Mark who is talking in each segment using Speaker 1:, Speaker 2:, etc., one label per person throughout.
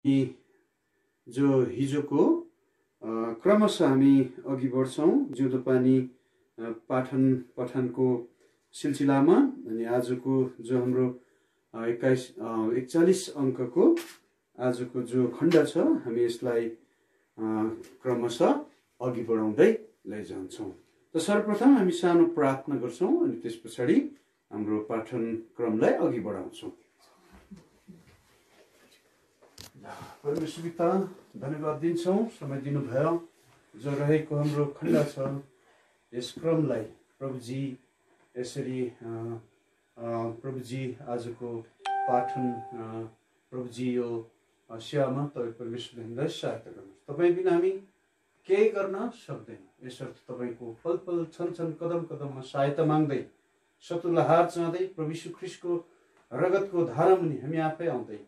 Speaker 1: जो हिजोको क्रमशः हामी अघि बढ्छौँ जिउँदो पानी पाठन पठनको सिलसिलामा। अनि आजको जो हाम्रो 41 अङ्कको आजको जो खण्ड छ हामी यसलाई क्रमशः अघि बढाउँदै लैजान्छौँ। त सर्वप्रथम हामी सानो प्रार्थना गर्छौँ अनि त्यस पछाडि हाम्रो पाठन क्रमलाई अघि बढाउँछौँ। परमेश्वर पिता धन्यवाद दिन्छौँ समय दिनुभयो। जो रहेको हाम्रो खण्ड छ यस क्रमलाई प्रभुजी यसरी प्रभुजी आजको पाठन प्रभुजी यो सेवामा तपाईँ परमेश्वरले हामीलाई सहायता गर्नुहोस्। तपाईँ बिना हामी केही गर्न सक्दैनौँ। यसर्थ तपाईँको पल पल छन छन कदम कदममा सहायता माग्दै शत्रुलाई हार चाहँदै प्रभु यीशु ख्रीष्टको रगतको धारामुनि हामी आफै आउँदै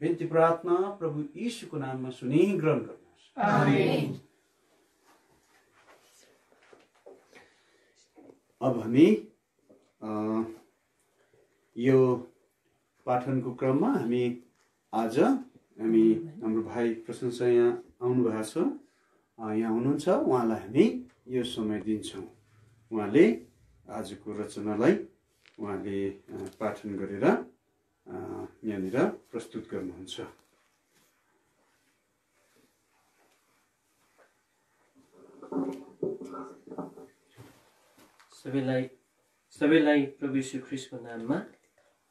Speaker 1: बिन्ती प्रार्थना प्रभु यीशुको नाममा सुनि ग्रहण गर्नुहोस्। आमेन। अब हामी यो पाठनको क्रममा आज हाम्रो भाइ प्रशंसा यहाँ आउनु भएको छ, यहाँ हुनुहुन्छ। उहाँलाई हामी यो समय दिन्छौँ। उहाँले आजको रचनालाई उहाँले पाठन गरेर यहाँनिर प्रस्तुत गर्नुहुन्छ।
Speaker 2: सबैलाई प्रभु यीशु ख्रीष्टको नाममा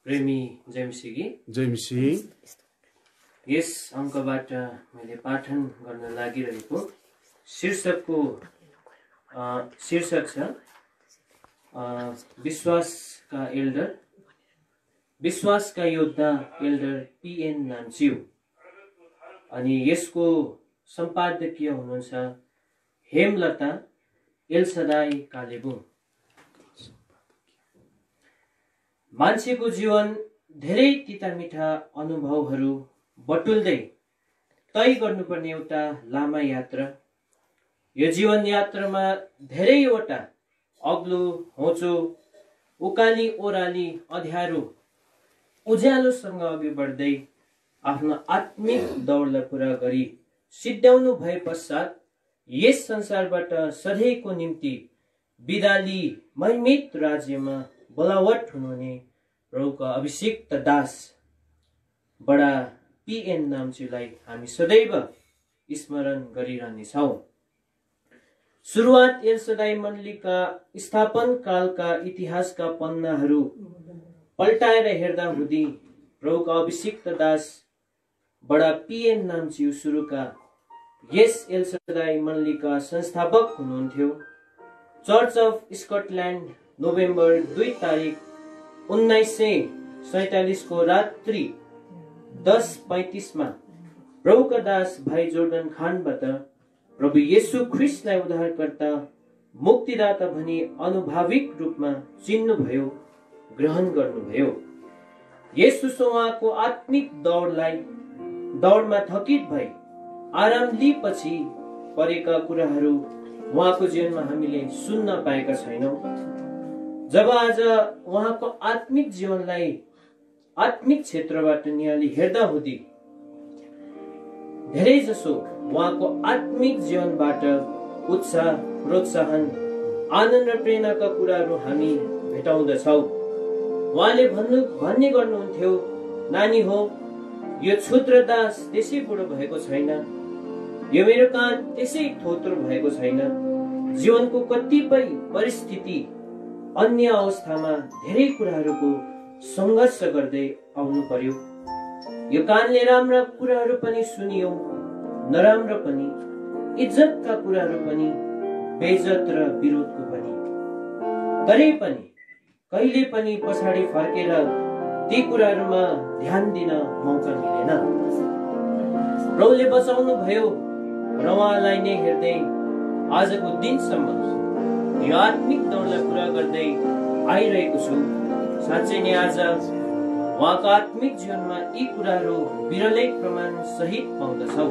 Speaker 2: प्रेमी जयमसीकी
Speaker 1: जयमसी।
Speaker 2: यस अङ्कबाट मैले पाठन गर्न लागिरहेको शीर्षक छ विश्वासका योद्धा एल्डर पीएन नाम्च्यू। अनि यसको सम्पादकीय हुनुहुन्छ हेमलता एल्सदाई कालेबुङ। मान्छेको जीवन धेरै तितामिठा अनुभवहरू बटुल्दै तय गर्नुपर्ने एउटा लामा यात्रा। यो जीवन यात्रामा धेरैवटा अग्लो होचो उकाली ओह्राली अँध्यारो उज्यालोसँग अघि बढ्दै आफ्नो आत्मिक दौडलाई पुरा गरी सिद्ध्याउनु भए पश्चात यस संसारबाट सधैँको निम्ति बिदा लिई महिमित राज्यमा बोलावट हुनुहुने प्रभुका अभिषिक्त दास बडा पीएन नाम्च्यूलाई हामी सदैव स्मरण गरिरहनेछौँ। सुरुवात एल्सदाई मण्डलीका स्थापन कालका इतिहासका पन्नाहरू पल्टाएर हेर्दा हुँदी प्रभुका अभिषिक्त दास बडा पीएन नाम्च्यू सुरुका यस एल्सदाई मण्डलीका संस्थापक हुनुहुन्थ्यो। चर्च अफ स्कटल्यान्ड नोभेम्बर 2 तारिक 1947 को रात्रि 10:35 मा प्रभुका दास भाइ जोर्डन खानबाट प्रभु येशू ख्रीष्टलाई उद्धारकर्ता मुक्तिदाता भनी अनुभाविक रूपमा चिन्नुभयो, ग्रहण गर्नुभयो। येशूसँग उहाँको आत्मिक दौडमा थकित भई आराम लिएपछि परेका कुराहरू उहाँको जीवनमा हामीले सुन्न पाएका छैनौँ। जब आज उहाँको आत्मिक जीवनलाई आत्मिक क्षेत्रबाट नियाली हेर्दा हुँदी धेरै जसो उहाँको आत्मिक जीवनबाट उत्साह, प्रोत्साहन, आनन्द र प्रेरणाका कुराहरू हामी भेटाउँदछौँ। उहाँले भन्ने गर्नुहुन्थ्यो, नानी हो, यो क्षुद्र दास त्यसै बुढो भएको छैन, यो मेरो कान त्यसै थोत्रो भएको छैन। जीवनको कतिपय परिस्थिति अन्य अवस्थामा धेरै कुराहरूको सङ्घर्ष गर्दै आउनु पर्यो। यो कानले राम्रा कुराहरू पनि सुनियो, नराम्रो पनि, इज्जतका कुराहरू पनि, बेइज्जत र विरोधको पनि। तरै पनि कहिले पनि पछाडि फर्केर ती कुराहरूमा ध्यान दिन मौका मिलेन। प्रभुले बचाउनु भयो र उहाँलाई नै हेर्दै आजको दिनसम्म यो आत्मिक दौडलाई पुरा गर्दै आइरहेको छु। साँच्चै नै आज उहाँको आत्मिक जीवनमा यी कुराहरू विरलै प्रमाण सहित पाउँदछौ।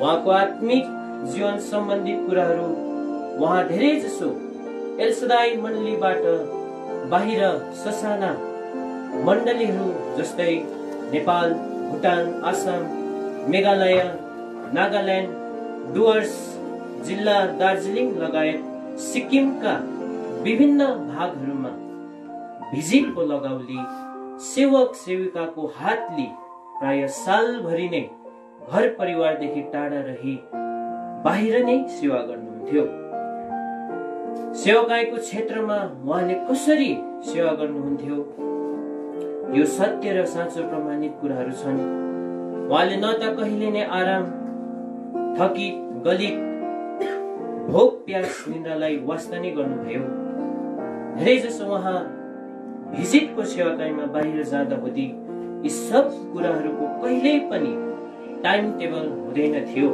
Speaker 2: उहाँको आत्मिक जीवन सम्बन्धित कुराहरू उहाँ धेरै जसो एल्सदाई मण्डलीबाट बाहिर ससाना मण्डलीहरू जस्तै नेपाल, भुटान, आसाम, मेघालय, नागाल्यान्ड, डुवर्स जिल्ला दार्जिलिङ लगायत सिक्किमका विभिन्न भागहरूमा भिजिटको लगाउली सेवक सेविकाको हातले प्राय सालभरि नै घर परिवारदेखि टाढा रही बाहिर नै सेवा गर्नुहुन्थ्यो। सेवाकाईको क्षेत्रमा उहाँले कसरी सेवा गर्नुहुन्थ्यो, यो सत्य र साँचो प्रमाणित कुराहरू छन्। उहाँले न त कहिले नै आराम, थकित, गलित, भोक प्यास निन्द्रालाई वास्ता नै गर्नुभयो। धेरै जसो उहाँ भिजिटको सेवाकाईमा बाहिर जाँदा हुँदी यी सब कुराहरूको कहिल्यै पनि टाइम टेबल हुँदैन थियो।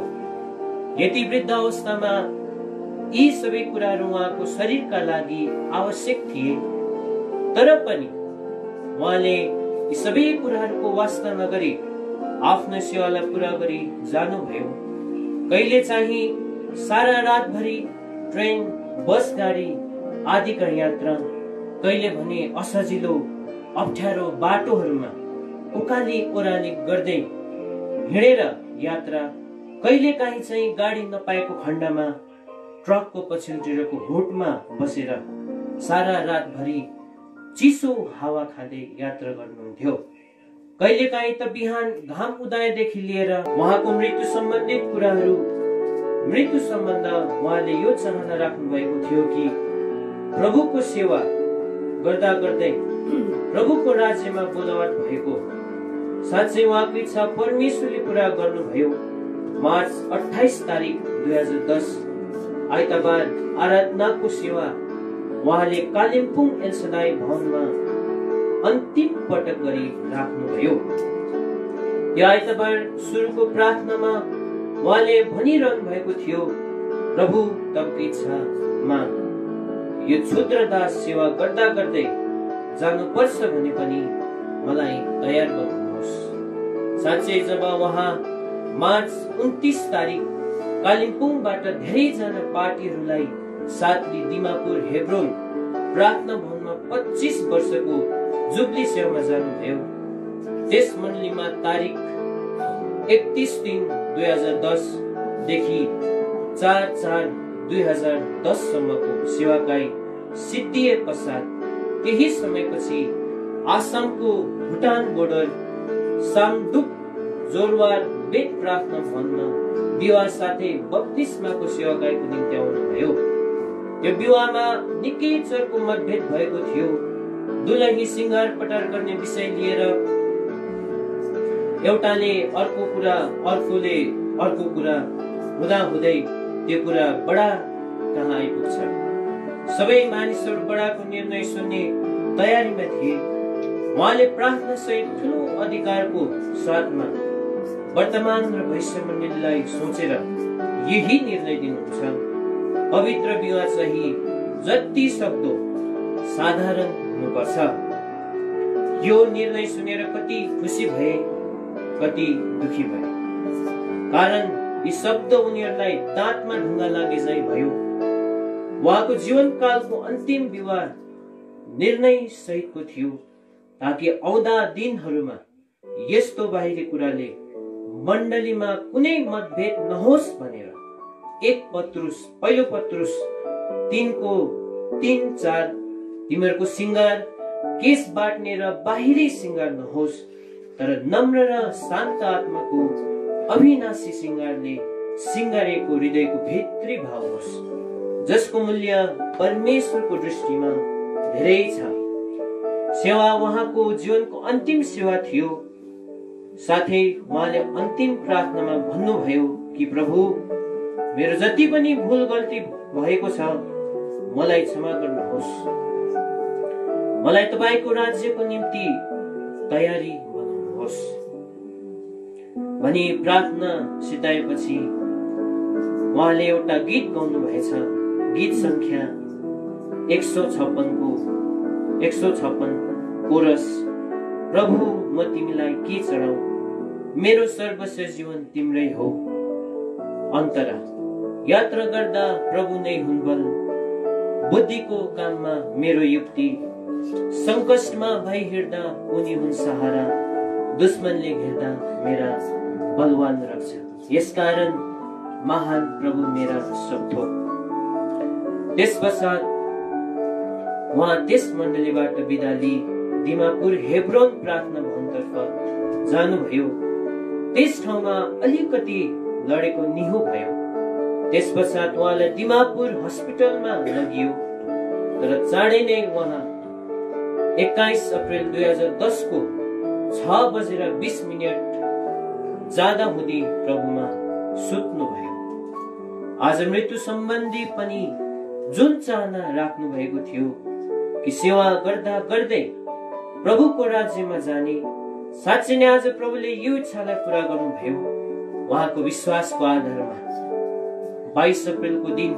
Speaker 2: यति वृद्ध अवस्थामा यी सबै कुराहरू उहाँको शरीरका लागि आवश्यक थिए, तर पनि उहाँले यी सबै कुराहरूको वास्ता नगरी आफ्नो सेवालाई पुरा गरी जानुभयो। कहिले चाहिँ सारा रातभरि ट्रेन, बस, गाडी आदिका यात्रा, कहिले भने असजिलो अप्ठ्यारो बाटोहरूमा उकाली ओह्राली गर्दै हिँडेर यात्रा, कहिले काहीँ चाहिँ गाडी नपाएको खण्डमा ट्रकको पछिल्लोतिरको होटमा बसेर सारा रातभरि चिसो हावा खाँदै यात्रा गर्नुहुन्थ्यो। कहिले काहीँ त बिहान घाम उदाएदेखि लिएर उहाँको मृत्यु सम्बन्धित कुराहरू, मृत्यु सम्बन्ध उहाँले यो चाहना राख्नु भएको थियो कि प्रभुको सेवा गर्दा गर्दै प्रभुको राज्यमा बोलावट भएको साँच्चै उहाँको इच्छा परमेश्वरले पुरा गर्नुभयो। मार्च 28 तारिक 2010 आइतबार आराधनाको सेवा उहाँले कालिम्पोङ एलसदाई भवनमा अन्तिम पटक गरी राख्नुभयो। यो आइतबार सुरुको प्रार्थनामा उहाँले भनिरहनु भएको थियो, प्रभु तपाईँको इच्छामा यो क्षुद्रदास सेवा गर्दा गर्दै जानुपर्छ भने पनि मलाई तयार गर्नुहोस्। साँच्चै जब उहाँ मार्च 29 तारिक कालिम्पोङबाट धेरैजना पार्टीहरूलाई साथली दिमापुर हेब्रोन प्रार्थना भवनमा 25 वर्षको जुब्ली सेवामा जानुभयो। त्यस मण्डलीमा तारिक 31/3/2010 देखि 4/4/2010 सम्मको सेवाकाई सिद्धिए पश्चात केही समयपछि आसामको भुटान बोर्डर सामडुप जोरवार बेद प्रार्थना भवनमा विवाह साथै बप्तिस्माको सेवाकाईको निम्ति आउनुभयो। यो विवाहमा निकै चर्को मतभेद भएको थियो। दुलही सिंगार पटार गर्ने विषय लिएर एउटाले अर्को कुरा, अर्कोले अर्को कुरा हुँदाहुँदै त्यो कुरा बडा कहाँ आइपुग्छ। सबै मानिसहरू बडाको निर्णय सुन्ने तयारीमा थिए। उहाँले प्रार्थना सहित ठुलो अधिकारको साथमा वर्तमान र भविष्य मण्डलीलाई सोचेर यही निर्णय दिनुहुन्छ, पवित्र विवाह चाहिँ जति सक्दो साधारण हुनुपर्छ। यो निर्णय सुनेर कति खुसी भए, कति दुखी भए, कारण यी शब्द उनीहरूलाई दाँतमा ढुङ्गा लागे झै भयो। उहाँको जीवनकालको अन्तिम विवाह निर्णय सहितको थियो, ताकि आउँदा दिनहरूमा यस्तो बाहिरी कुराले मण्डलीमा कुनै मतभेद नहोस् भनेर 1 पत्रुस, पहिलो पत्रुस 3:3-4 तिमीहरूको सिंगार केश बाट्ने र बाहिरी सिंगार नहोस्, तर नम्र र शान्त आत्माको अविनाशी सिंगारले सिंगारेको हृदयको भित्री भाव होस्, जसको मूल्य परमेश्वरको दृष्टिमा धेरै छ। सेवा उहाँको जीवनको अन्तिम सेवा थियो। साथै उहाँले अन्तिम प्रार्थनामा भन्नुभयो कि प्रभु, मेरो जति पनि भुल गल्ती भएको छ मलाई क्षमा गर्नुहोस्, मलाई तपाईको राज्यको निम्ति तयारी बनाउनुहोस् भनी प्रार्थना सिद्धाएपछि उहाँले एउटा गीत गाउनु भएछ। गीत संख्या 156 कोरस। प्रभु, म तिमीलाई के चढाऊ, मेरो सर्वस्व जीवन तिम्रै हो। अन्तरा यात्रा गर्दा प्रभु नै हुन् बल, बुद्धिको काममा मेरो युक्ति, संकटमा भई हिँड्दा उनी हुन् सहारा, दुश्मनले घेर्दा मेरा बलवान रक्ष, यसकारण महान प्रभु मेरा शब्द हो। त्यसपश्चात उहाँ त्यस मण्डलीबाट बिदा लिई दिमापुर हेब्रोन प्रार्थना भवनतर्फ जानुभयो। त्यस ठाउँमा अलिकति लडेको निहो भयो। त्यसपश्चात उहाँलाई दिमापुर हस्पिटलमा लगियो। तर चाँडै नै उहाँ 21 अप्रिल 2010 को 6:20 जाँदा हुँदै प्रभुमा सुत्नु भयो। आज मृत्यु सम्बन्धी पनि जुन चाहना राख्नु भएको थियो कि सेवा गर्दा गर्दै प्रभुको राज्यमा जाने, साँच्चै नै आज प्रभुले यो इच्छालाई पूरा गर्नुभयो। उहाँको विश्वासको आधारमा 22 अप्रिलको दिन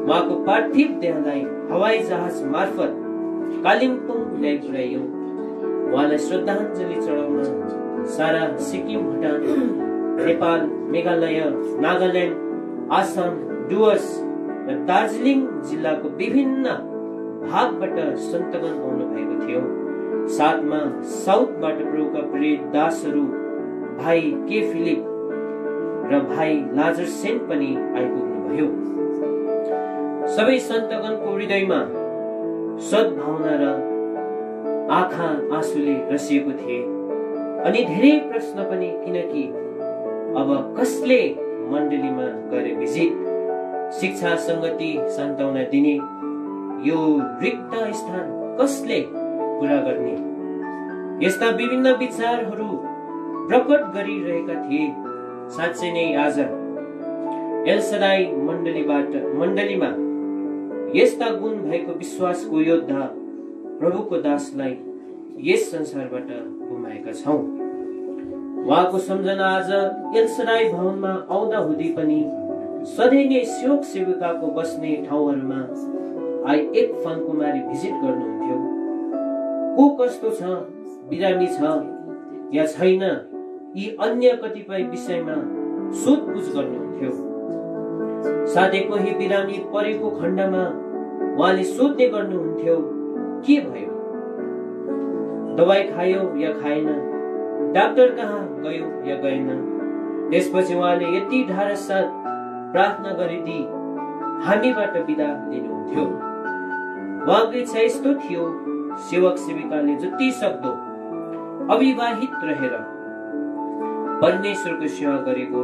Speaker 2: उहाँको पार्थिव देहलाई हवाई जहाज मार्फत कालिम्पोङ ल्याइ पुर्याइयो। उहाँलाई श्रद्धाञ्जली चढाउन सारा सिक्किम, भुटान, नेपाल, मेघालय, नागाल्यान्ड, आसाम, डुवर्स र दार्जिलिङ जिल्लाको विभिन्न भागबाट सन्तगण आउनु भएको थियो। साथमा साउथबाट प्रभुका प्रिय दासहरू भाइ के फिलिप र भाइ लाजर सेन पनि आइपुग्नु भयो। सबै सन्तगणको हृदयमा सद्भावना र आँखा आँसुले रसिएको थिए। अनि धेरै प्रश्न पनि, किनकि अब कसले मण्डलीमा गएर भिजिट, शिक्षा, संगति, सान्त्वना दिने, यो रिक्त स्थान कसले पूरा गर्ने? यस्ता विभिन्न विचारहरू प्रकट गरिरहेका थिए। साँच्चै नै आज एल सदाई मण्डलीमा यस्ता गुण भएको विश्वासको योद्धा प्रभुको दासलाई यस संसारबाट गुमाएका छौं। उहाँको सम्झना आज एल सदाई भवनमा आउँदा हुँदै पनि सधैँ नै सेवक सेविकाको बस्ने ठाउँहरूमा एक फनकुमारी भिजिट गर्नुहुन्थ्यो। को कस्तो छ, बिरामी छ या छैन, यी अन्य कतिपय विषयमा सोधपुछ गर्नुहुन्थ्यो। साथै कोही बिरामी परेको खण्डमा उहाँले सोध्ने गर्नुहुन्थ्यो, के भयो, दबाई खायो या खाएन, डाक्टर कहाँ गयो या गएन। त्यसपछि उहाँले यति ढाडस साथ प्रार्थना गरिदिई हामीबाट बिदा दिनुहुन्थ्यो। उहाँको इच्छा यस्तो थियो, सेवक सेविकाले जति सक्दो अविवाहित रहेर परमेश्वरको सेवा गरेको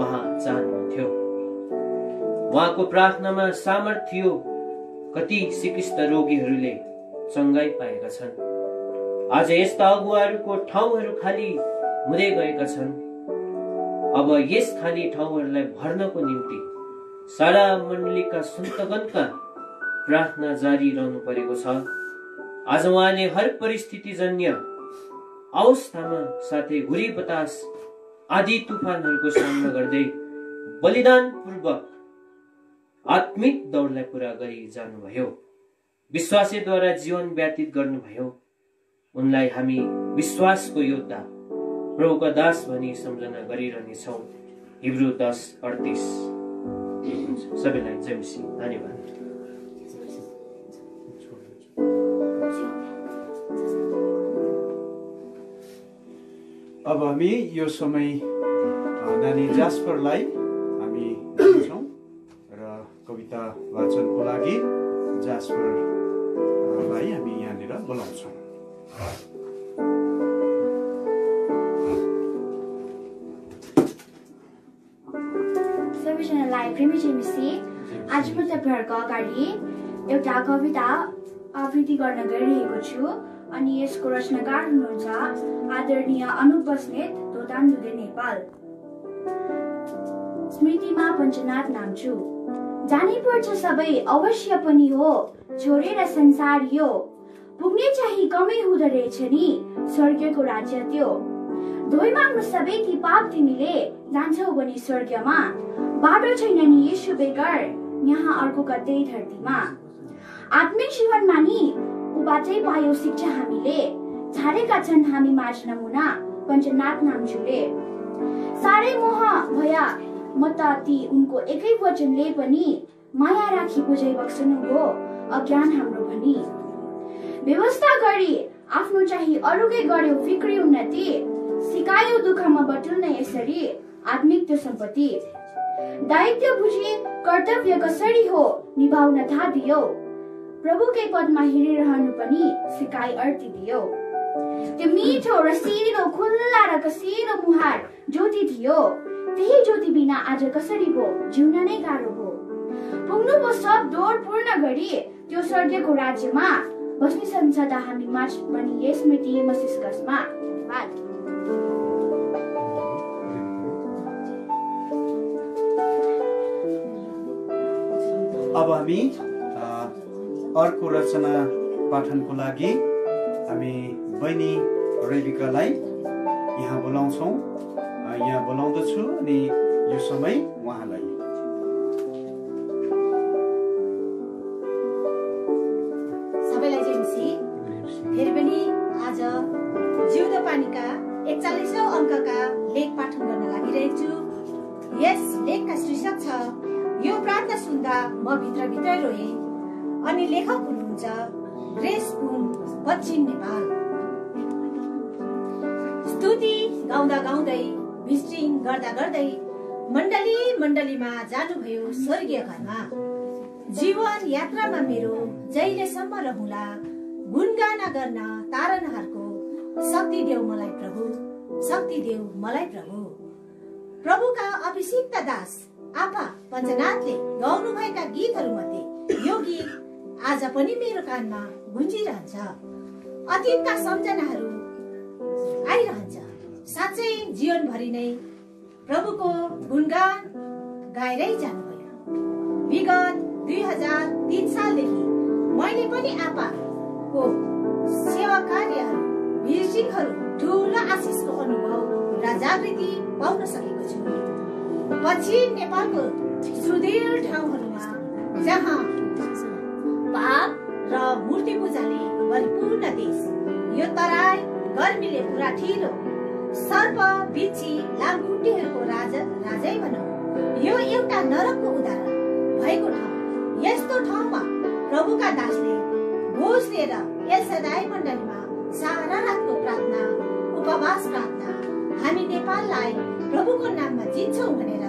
Speaker 2: उहाँ चाहनुहुन्थ्यो। उहाँको प्रार्थनामा सामर्थ्य थियो। कति सिकिस्त रोगीहरूले चङ्गाई पाएका छन्। आज यस्ता अगुवाहरूको ठाउँहरू खाली हुँदै गएका छन्। अब यस खाली ठाउँहरूलाई भर्नको निम्ति सारा मण्डलीका सन्तगणका प्रार्थना जारी रहनु परेको छ। आज उहाँले हर परिस्थितिजन्य अवस्थामा, साथै हुरी बतास आदि तुफानहरूको सामना गर्दै बलिदान पूर्वक आत्मिक दौडलाई पूरा गरी जानुभयो। विश्वासद्वारा जीवन व्यतीत गर्नुभयो। उनलाई हामी विश्वासको योद्धा, प्रभुका दास भनी सम्झना गरिरहनेछौँ। हिब्रू 10:38। सबैलाई जय मसीह। धन्यवाद।
Speaker 1: अब हामी यो समय नानी जास्परलाई हामी दिन्छौँ र कविता वाचनको लागि जास्परलाई हामी यहाँनिर बोलाउँछौँ।
Speaker 3: सबैजनालाई प्रेमी जय मसीह। आज म तपाईँहरूको अगाडि एउटा कविता आवृत्ति गर्न गइरहेको छु अनि यसको रचनाकार हुनुहुन्छ आदरणीय अनुप बस्नेत, दोतानदुले, नेपाल। स्मृतिमा पञ्चनाथ नाम्छु, जानै पर्छ सबै अवश्य पनि हो, छोडेर संसार यो पुग्ने चाहिँ कमै हुँदो रहेछ नि स्वर्गको राज्य त्यो। धोइ माग्नु सबै ती पाप तिमीले, जान्छौ भने स्वर्गमा, बाटो छैन नि यीशु बेगर यहाँ अर्को कतै धरतीमा। आत्मिक जीवनमा नि उबाटै पायो शिक्षा हामीले, छाडेका छन् हामी माझ नमुना पञ्चनाथ नाम्चुले। साह्रै मोह भया म त ती उनको एकै वचनले पनि, माया राखी बुझै बक्सनु हो अज्ञान हाम्रो भनी। व्यवस्था गरी आफ्नो चाहिँ अरूकै गर्यो फिक्री उन्नति, सिकायो दुःखमा बटुल्न यसरी आत्मिक त्यो सम्पत्ति। दायित्व बुझी कर्तव्य कसरी हो निभाउन थाहा दियो। प्रभुकै पदमा हिँडिरहनु पनि सिकाइ अर्ती दियो। त्यो मिठो रसिलो खुल्ला र कसिलो मुहार ज्योति थियो। त्यही ज्योति बिना आज कसरी हो जिउन नै गाह्रो हो। पुग्नुभयो सब दौड पूर्ण गरी त्यो स्वर्गको राज्यमा। बस्ने सदा हामी माझ पनि यस स्मृति मस्तिष्कमा। धन्यवाद।
Speaker 1: अब हामी अर्को रचना पाठनको लागि हामी बहिनी रेबिकालाई यहाँ बोलाउँछौँ। यहाँ बोलाउँदछु अनि यो समय उहाँलाई।
Speaker 4: सबैलाई जय मसीह। फेरि पनि आज जिउँदो पानीका 41औं अङ्कका लेख पाठन गर्न लागिरहेको छु। यस लेखका शीर्षक छ यो प्रार्थना सुन्दा म भित्र रोएँ। अनि लेखक हुनुहुन्छ ग्रेस पुन, पश्चिम नेपाल। स्तुति गाउँदा गाउँदै भिजिटिङ गर्दा गर्दै मण्डलीमा जानुभयो स्वर्गीय घरमा। जीवन यात्रामा मेरो जहिलेसम्म रहूला गुणगान गर्न तारनहरूको। शक्ति देऊ मलाई प्रभु, शक्ति देऊ मलाई प्रभु। प्रभुका अभिषिक्त दास आपा पञ्चनाथले गाउनुभएका गीतहरूमध्ये यो गीत आज पनि मेरो कानमा गुन्जिरहन्छ। अतीतका सम्झनाहरू आइरहन्छ। साँच्चै जीवनभरि नै प्रभुको गुणगान गाएरै जानुभयो। विगत 2003 सालदेखि मैले पनि आपाको सेवा कार्यहरू भिजिटिङहरू ठुलो आशिषको अनुभव र जागृति पाउन सकेको छु। पश्चिम नेपालको सुदूर ठाउँहरूमा जहाँ पाप र मूर्ति पूजाले परिपूर्ण देश, यो तराई गर्मीले पुरा ठिलो, सर्प बिच्छी लामखुट्टेहरूको राजै भनौँ, यो एउटा नरकको उदाहरण भएको ठाउँ। यस्तो ठाउँमा प्रभुका दासले भोज लिएर एलसदाई मण्डलीमा सारा रातको प्रार्थना, उपवास प्रार्थना, हामी नेपाललाई प्रभुको नाममा जित्छौँ भनेर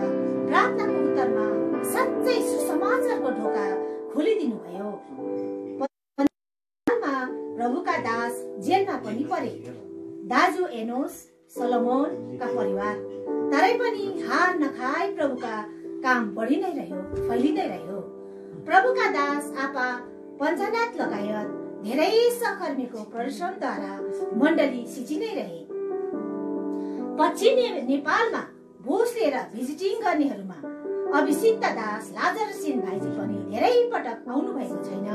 Speaker 4: प्रार्थनाको उत्तरमा साँच्चै सुसमाचारको ढोका खोलिदिनु भयो। प्रभुका दास जेलमा पनि परे। दाजु एनोस सोलोमोनका परिवार, तरै पनि हार नखाई प्रभुका काम बढी नै रह्यो, फैलिँदै रह्यो। प्रभुका दास आपा पञ्चनाथ लगायत धेरै सहकर्मीको परिश्रमद्वारा मण्डली सिचिँदै रहे। पश्चिम नेपालमा भोज लिएर भिजिटिङ गर्नेहरूमा अभिषिक्त दास लाजरसेन भाइजी पनि धेरै पटक आउनु भएको छैन।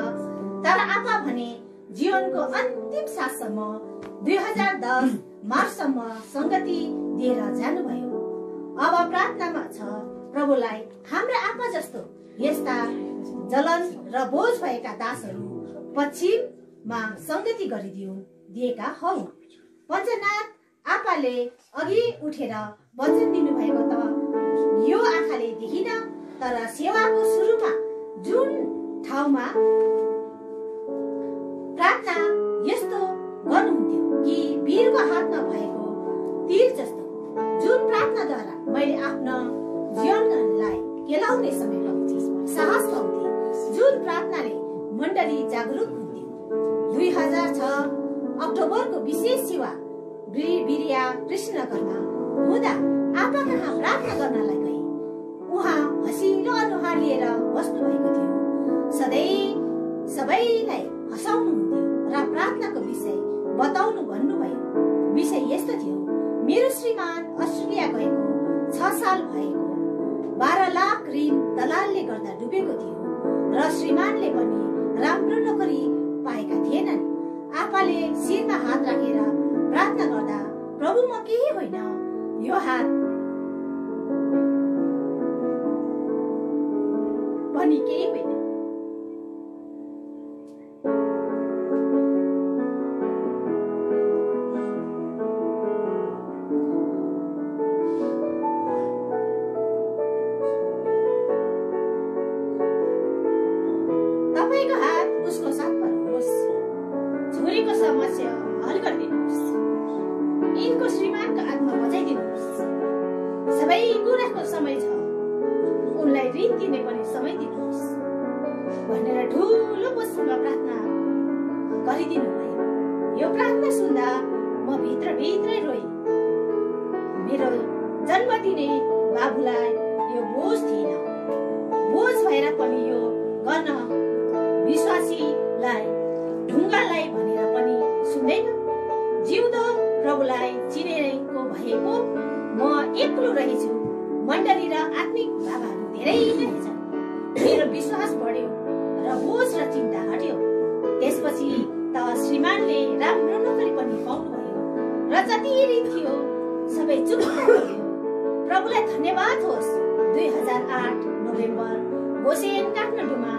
Speaker 4: तर आपा भने जीवनको अन्तिम साससम्म 2010 मार्चसम्म संगति दिएर जानुभयो। अब प्रार्थनामा छ प्रभुलाई हाम्रा आपा जस्तो यस्ता जलन र बोझ भएका दासहरू पश्चिममा संगति दिएका हौ। पञ्चनाथ आपाले अघि उठेर वचन दिनुभएको त यो आँखाले देखिन, तर सेवाको सुरुमा जुन ठाउँमा प्रार्थना यस्तो गर्नुहुन्थ्यो कि वीरको हातमा भएको तीर जस्तो, जुन प्रार्थनाद्वारा मैले आफ्नो जीवनलाई केलाउने समय पाउँथे, साहस पाउँथे, जुन प्रार्थनाले मण्डली जागरुक हुन्थ्यो। 2006 अक्टोबरको विशेष सेवा बिरिया कृष्णनगरमा हुँदा आपा कहाँ प्रार्थना गर्नलाई गए। उहाँ हँसिलो अनुहार लिएर बस्नु भएको थियो। सधैँ सबैलाई हँसाउनुहुन्थ्यो र प्रार्थनाको विषय बताउनु भन्नुभयो। विषय यस्तो थियो, मेरो श्रीमान अस्ट्रेलिया गएको 6 साल भएको, 12 लाख ऋण दलालले गर्दा डुबेको थियो र श्रीमानले पनि राम्रो नोकरी पाएका थिएनन्। आपाले शिरमा हात राखेर प्रार्थना गर्दा, प्रभु म केही होइन, यो हात पनि केही होइन। तपाईको हात उसको साथमा रहोस्, छोरीको समस्या हल गरिदिनुहोस्। यिनको श्रीमानको कुराको समय छ, उनलाई ऋण दिने पनि समय दिनुहोस् भनेर ठुलो बोलसँग प्रार्थना गरिदिनु भयो। यो प्रार्थना सुन्दा म भित्रभित्रै रोएँ। मेरो जन्म दिने बाबुलाई यो बोझ थिएन, बोझ भएर पनि यो गर्न विश्वासीलाई ढुङ्गालाई भनेर पनि सुन्दैन। जिउँदो प्रभुलाई चिनेको भएको म एक्लो रहेछु। मण्डली र आत्मिक बाबाहरू धेरै रहेछन्। मेरो विश्वास बढ्यो र बोझ र चिन्ता हट्यो। त्यसपछि त श्रीमानले राम्रो नोकरी पनि पाउनुभयो र जति ऋण थियो सबै चुक्ता भयो। प्रभुलाई धन्यवाद होस्। 2008 नोभेम्बर गोसेन काठमाडौँमा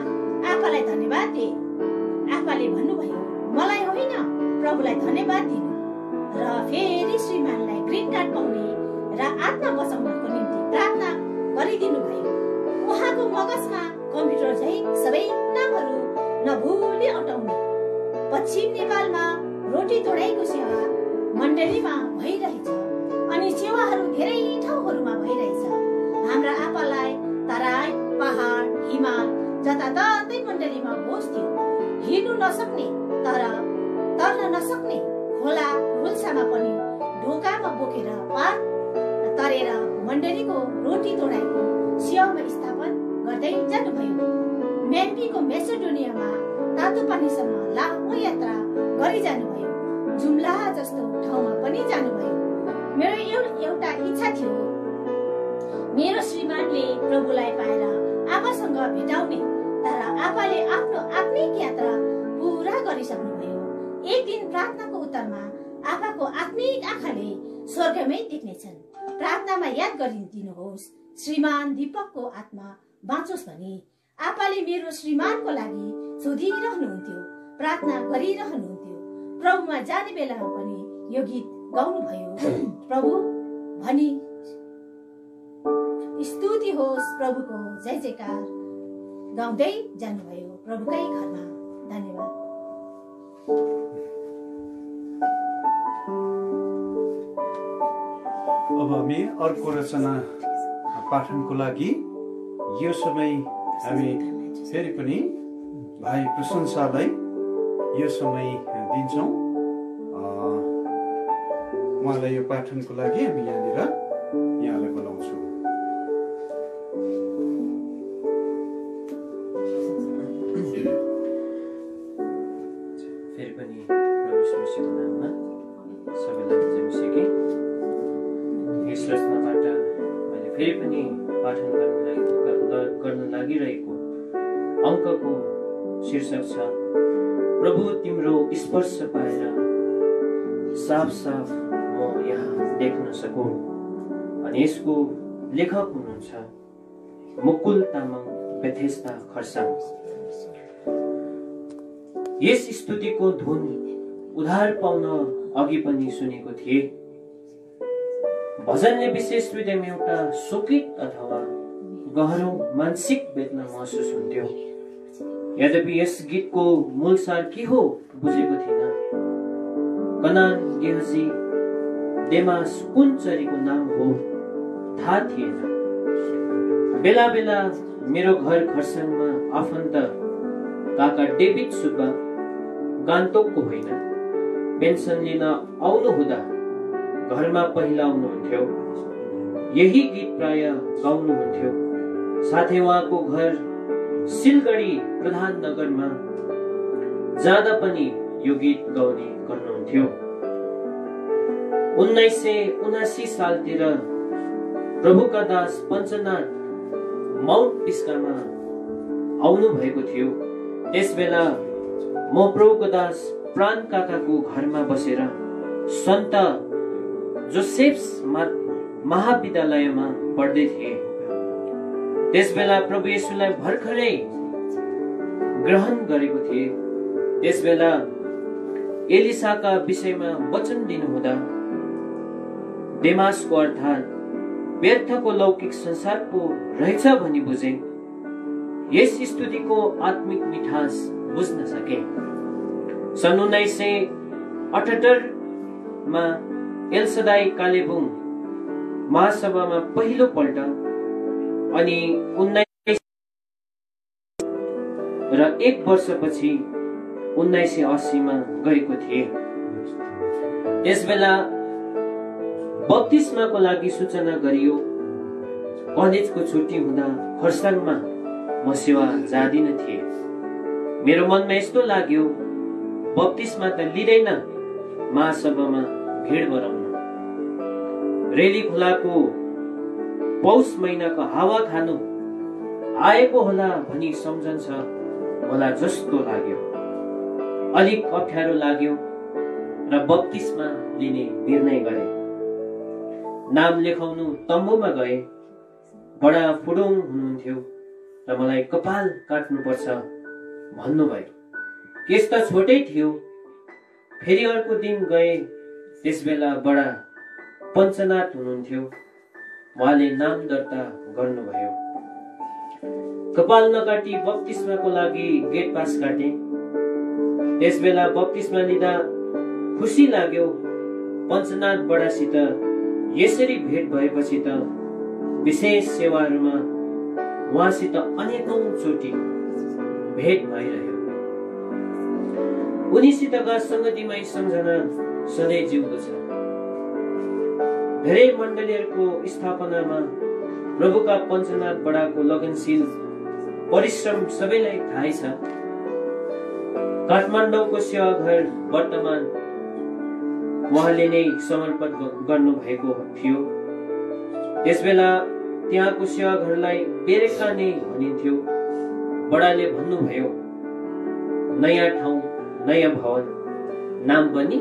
Speaker 4: आपालाई धन्यवाद दिए। आपाले भन्नुभयो मलाई होइन प्रभुलाई धन्यवाद दिनु र फेरि श्रीमानलाई ग्रीन कार्ड पाउने र आत्मा बचाउनको निम्ति प्रार्थना गरिदिनु भयो। उहाँको मगजमा कम्प्युटर झै सबै नामहरू नभुली अटाउने। पश्चिम नेपालमा रोटी तोडाइको सेवा मण्डलीमा भइरहेछ अनि सेवाहरू धेरै ठाउँहरूमा भइरहेछ। हाम्रा आपालाई तराई, पहाड, हिमाल जताततै मण्डलीमा बोझ थियो। हिँड्नु नसक्ने तर तर्न नसक्ने खोला हुल्सामा पनि ढोकामा बोकेर पार तरेर मण्डलीको रोटी तोडाइको सेवामा स्थापन गर्दै जानुभयो। म्यान्पीको मेसेडोनियामा तातो पानीसम्म लामो यात्रा गरी जानुभयो। जुम्ला जस्तो ठाउँमा पनि जानुभयो। मेरो एउटा इच्छा थियो, मेरो श्रीमानले प्रभुलाई पाएर आपासँग भेटाउने, तर आपाले आफ्नो आत्मिक यात्रा पूरा गरिसक्नुभयो। एक दिन प्रार्थनाको उत्तरमा आपाको आत्मिक आँखाले स्वर्गमै देख्नेछन्। प्रार्थनामा याद गरिदिनुहोस् श्रीमान दीपकको आत्मा बाँचोस् भनी। आपाले मेरो श्रीमानको लागि सोधिरहनुहुन्थ्यो, प्रार्थना गरिरहनुहुन्थ्यो। प्रभुमा जाने बेलामा पनि यो गीत गाउनुभयो। प्रभु भनी स्तुति होस्, प्रभुको जय जयकार गाउँदै जानुभयो प्रभुकै घरमा। धन्यवाद।
Speaker 1: अब हामी अर्को रचना पाठनको लागि यो समय हामी फेरि पनि भाइ प्रशंसालाई यो समय दिन्छौँ। उहाँलाई यो पाठनको लागि हामी यहाँलाई बोलाउँछौँ।
Speaker 2: फेरि पनि प्रभु यीशुको नाममा सबैलाई जन्मिसके। यस रचनाबाट मैले फेरि पनि पाठन गर्न लागिरहेको अङ्कको शीर्षक छ प्रभु तिम्रो स्पर्श पाएर साफ साफ म यहाँ देख्न सकौँ। अनि यसको लेखक हुनुहुन्छ मुकुल तामाङ, बेथेस्दा खरसाङ। यस स्तुतिको धुन उद्धार पाउन अघि पनि सुनेको थिए। भजनले विशेष हृदयमा एउटा शोकित अथवा गहरो मानसिक वेदना महसुस हुन्थ्यो। यद्यपि यस गीतको मूल सार के हो बुझेको थिएन। कनान, गेहजी, देमास कुन चरीको नाम हो थाहा थिएन। बेला बेला मेरो घर खरसाङमा आफन्त काका डेभिड सुब्बा गान्तोकको होइन पेन्सन लिन आउनु हुँदा घरमा पहिला आउनुहुन्थ्यो। यही गीत प्राय गाउनुहुन्थ्यो। साथै उहाँको घर सिलगढी प्रधान नगरमा जाँदा पनि यो गीत गाउने गर्नुहुन्थ्यो। 1979 सालतिर प्रभुका दास पञ्चनाथ माउन्ट पिस्कामा आउनु भएको थियो। त्यसबेला म प्रभुको दास प्राण काकाको घरमा बसेर सन्त जोसेफ्स महाविद्यालयमा पढ्दै थिए। त्यसबेला प्रभु येशूलाई भर्खरै ग्रहण गरेको थिए। त्यसबेला एलिसाका विषयमा वचन दिनुहुँदा देमासको अर्थात् व्यर्थको लौकिक संसारको रहेछ भनी बुझे। यस स्तुतिको आत्मिक मिठास बुझ्न सके। सन् 1978 मा एलसदाई कालेबुङ महासभामा पहिलो पल्ट अनि 19 र 1 वर्षपछि 1980 मा गएको थिए। त्यसबेला बप्तिस्माको लागि सूचना गरियो। कलेजको छुट्टी हुँदा खरसाङमा म सेवा जादिन थिए। मेरो मनमा यस्तो लाग्यो, बप्तिस्मा त लिँदैन, महासभामा भिड बढाउन। रेली खोलाको पौष महिनाको हावा खानु आएको होला भनी सम्झन्छ होला जस्तो लाग्यो। अलिक अप्ठ्यारो लाग्यो र बप्तिस्मा लिने निर्णय गरे। नाम लेखाउनु तम्बुमा गए। बडा फुडुङ हुनुहुन्थ्यो र मलाई कपाल काट्नुपर्छ भन्नुभयो। केस त छोटै थियो। फेरि अर्को दिन गए। त्यसबेला बडा पञ्चनाथ हुनुहुन्थ्यो। उहाँले नाम दर्ता गर्नुभयो। कपाल नकाटी बप्तिस्माको लागि गेट पास काटे। त्यसबेला बप्तिस्मा लिँदा खुसी लाग्यो। पञ्चनाथ बडासित यसरी भेट भएपछि त विशेष सेवाहरूमा उहाँसित अनेकौं चोटि भेट भइरह्यो। उनीसितका संगतिमा सम्झना सधैँ जिउँदो छ। धेरै मण्डलीहरूको स्थापनामा प्रभुका पञ्चनाथ बडाको लगनशील परिश्रम सबैलाई थाहै छ। काठमाडौँको सेवाघर वर्तमान उहाँले नै समर्पण गर्नुभएको थियो। त्यसबेला त्यहाँको सेवाघरलाई बेरेका नै भनिन्थ्यो। बडाले भन्नुभयो, नयाँ ठाउँ, नयाँ भवन, नाम पनि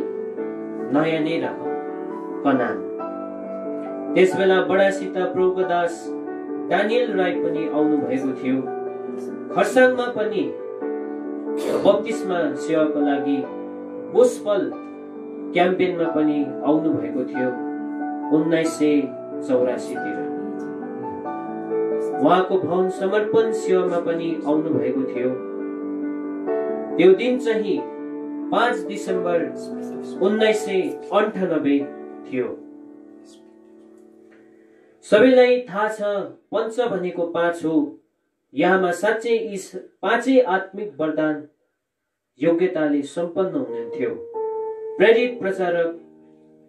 Speaker 2: नयाँ नै राखौँ, कनान। त्यसबेला बडासित प्रभुको दास डानियल राई पनि आउनु भएको थियो। खरसाङमा पनि बप्तिस्मा सेवाको लागि गोस्पल क्याम्पेनमा पनि आउनु भएको थियो 1984 तिर। उहाँको भवन समर्पण सेवामा पनि आउनु भएको थियो। त्यो दिन चाहिँ 5 डिसेम्बर 1998 थियो। सबैलाई थाहा छ, पञ्च भनेको 5 हो। यहाँमा साँच्चै यी 5 आत्मिक वरदान योग्यताले सम्पन्न हुनुहुन्थ्यो। प्रेरित प्रचारक,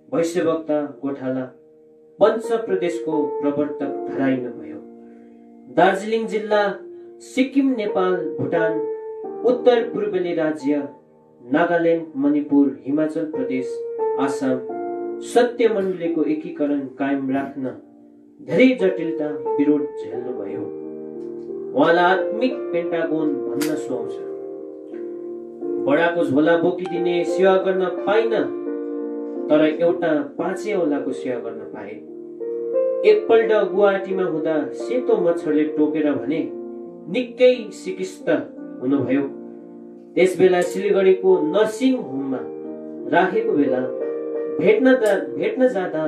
Speaker 2: भविष्यवक्ता गोठाला, पञ्च प्रदेशको प्रवर्तक ठहराइनुभयो। दार्जिलिङ जिल्ला, सिक्किम, नेपाल, भुटान, उत्तर पूर्वेली राज्य, नागाल्यान्ड, मणिपुर, हिमाचल प्रदेश, आसाम सत्य मण्डलीको एकीकरण कायम राख्न धेरै जटिलता विरोध झेल्नुभयो। उहाँलाई आत्मिक पेन्टागोन भन्न सुहाउँछ। बडाको झोला बोकिदिने सेवा गर्न पाइन, तर एउटा 5 औलाको सेवा गर्न पाए। एकपल्ट गुवाहाटीमा हुँदा सेतो मच्छरले टोकेर भने निकै सिकिस्त हुनुभयो। त्यसबेला सिलगढीको नर्सिङ होममा राखेको बेला भेट्न जाँदा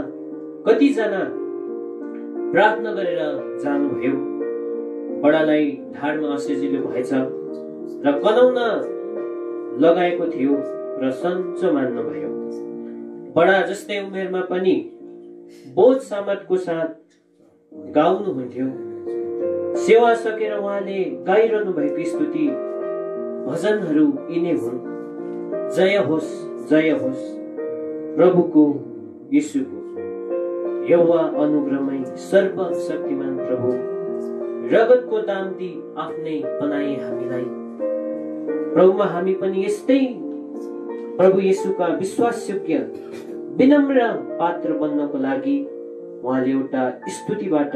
Speaker 2: कतिजना प्रार्थना गरेर जानुभयो। बडालाई ढाडमा असजिलो भएछ र कनाउन लगाएको थियो र सन्चो मान्नुभयो। बडा जस्तै उमेरमा पनि बोध सामर्थको साथ गाउनुहुन्थ्यो। सेवा सकेर उहाँले गाइरहनु भएको स्तुति भजनहरू यिनै हुन्। जय होस्, जय होस् प्रभुको, यीशुको, यहोवा अनुग्रहमै सर्वशक्तिमान प्रभु, रगतको दाम दि आफ्नै बनाए हामीलाई। प्रभुमा हामी पनि यस्तै प्रभु येशूका विश्वासयोग्य विनम्र पात्र बन्नको लागि उहाँले एउटा स्तुतिबाट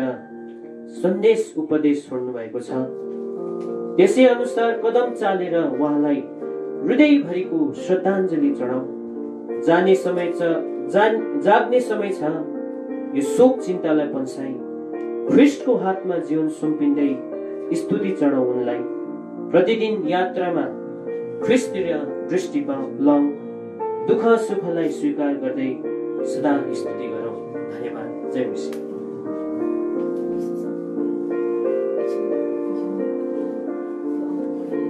Speaker 2: सन्देश उपदेश छोड्नु भएको छ। त्यसै अनुसार कदम चालेर उहाँलाई हृदयभरिको श्रद्धाञ्जली चढाऊ। जाने समय छ, जाग्ने समय छ। यो शोक चिन्तालाई पन्साई ख्रीष्टको हातमा जीवन सुम्पिँदै स्तुति चढाऊ उनलाई। प्रतिदिन यात्रामा ख्रीष्टतिर दृष्टि लाऊ। दुःख सुखलाई स्वीकार गर्दै सदा स्तुति गरौँ। धन्यवाद। जय मसीह।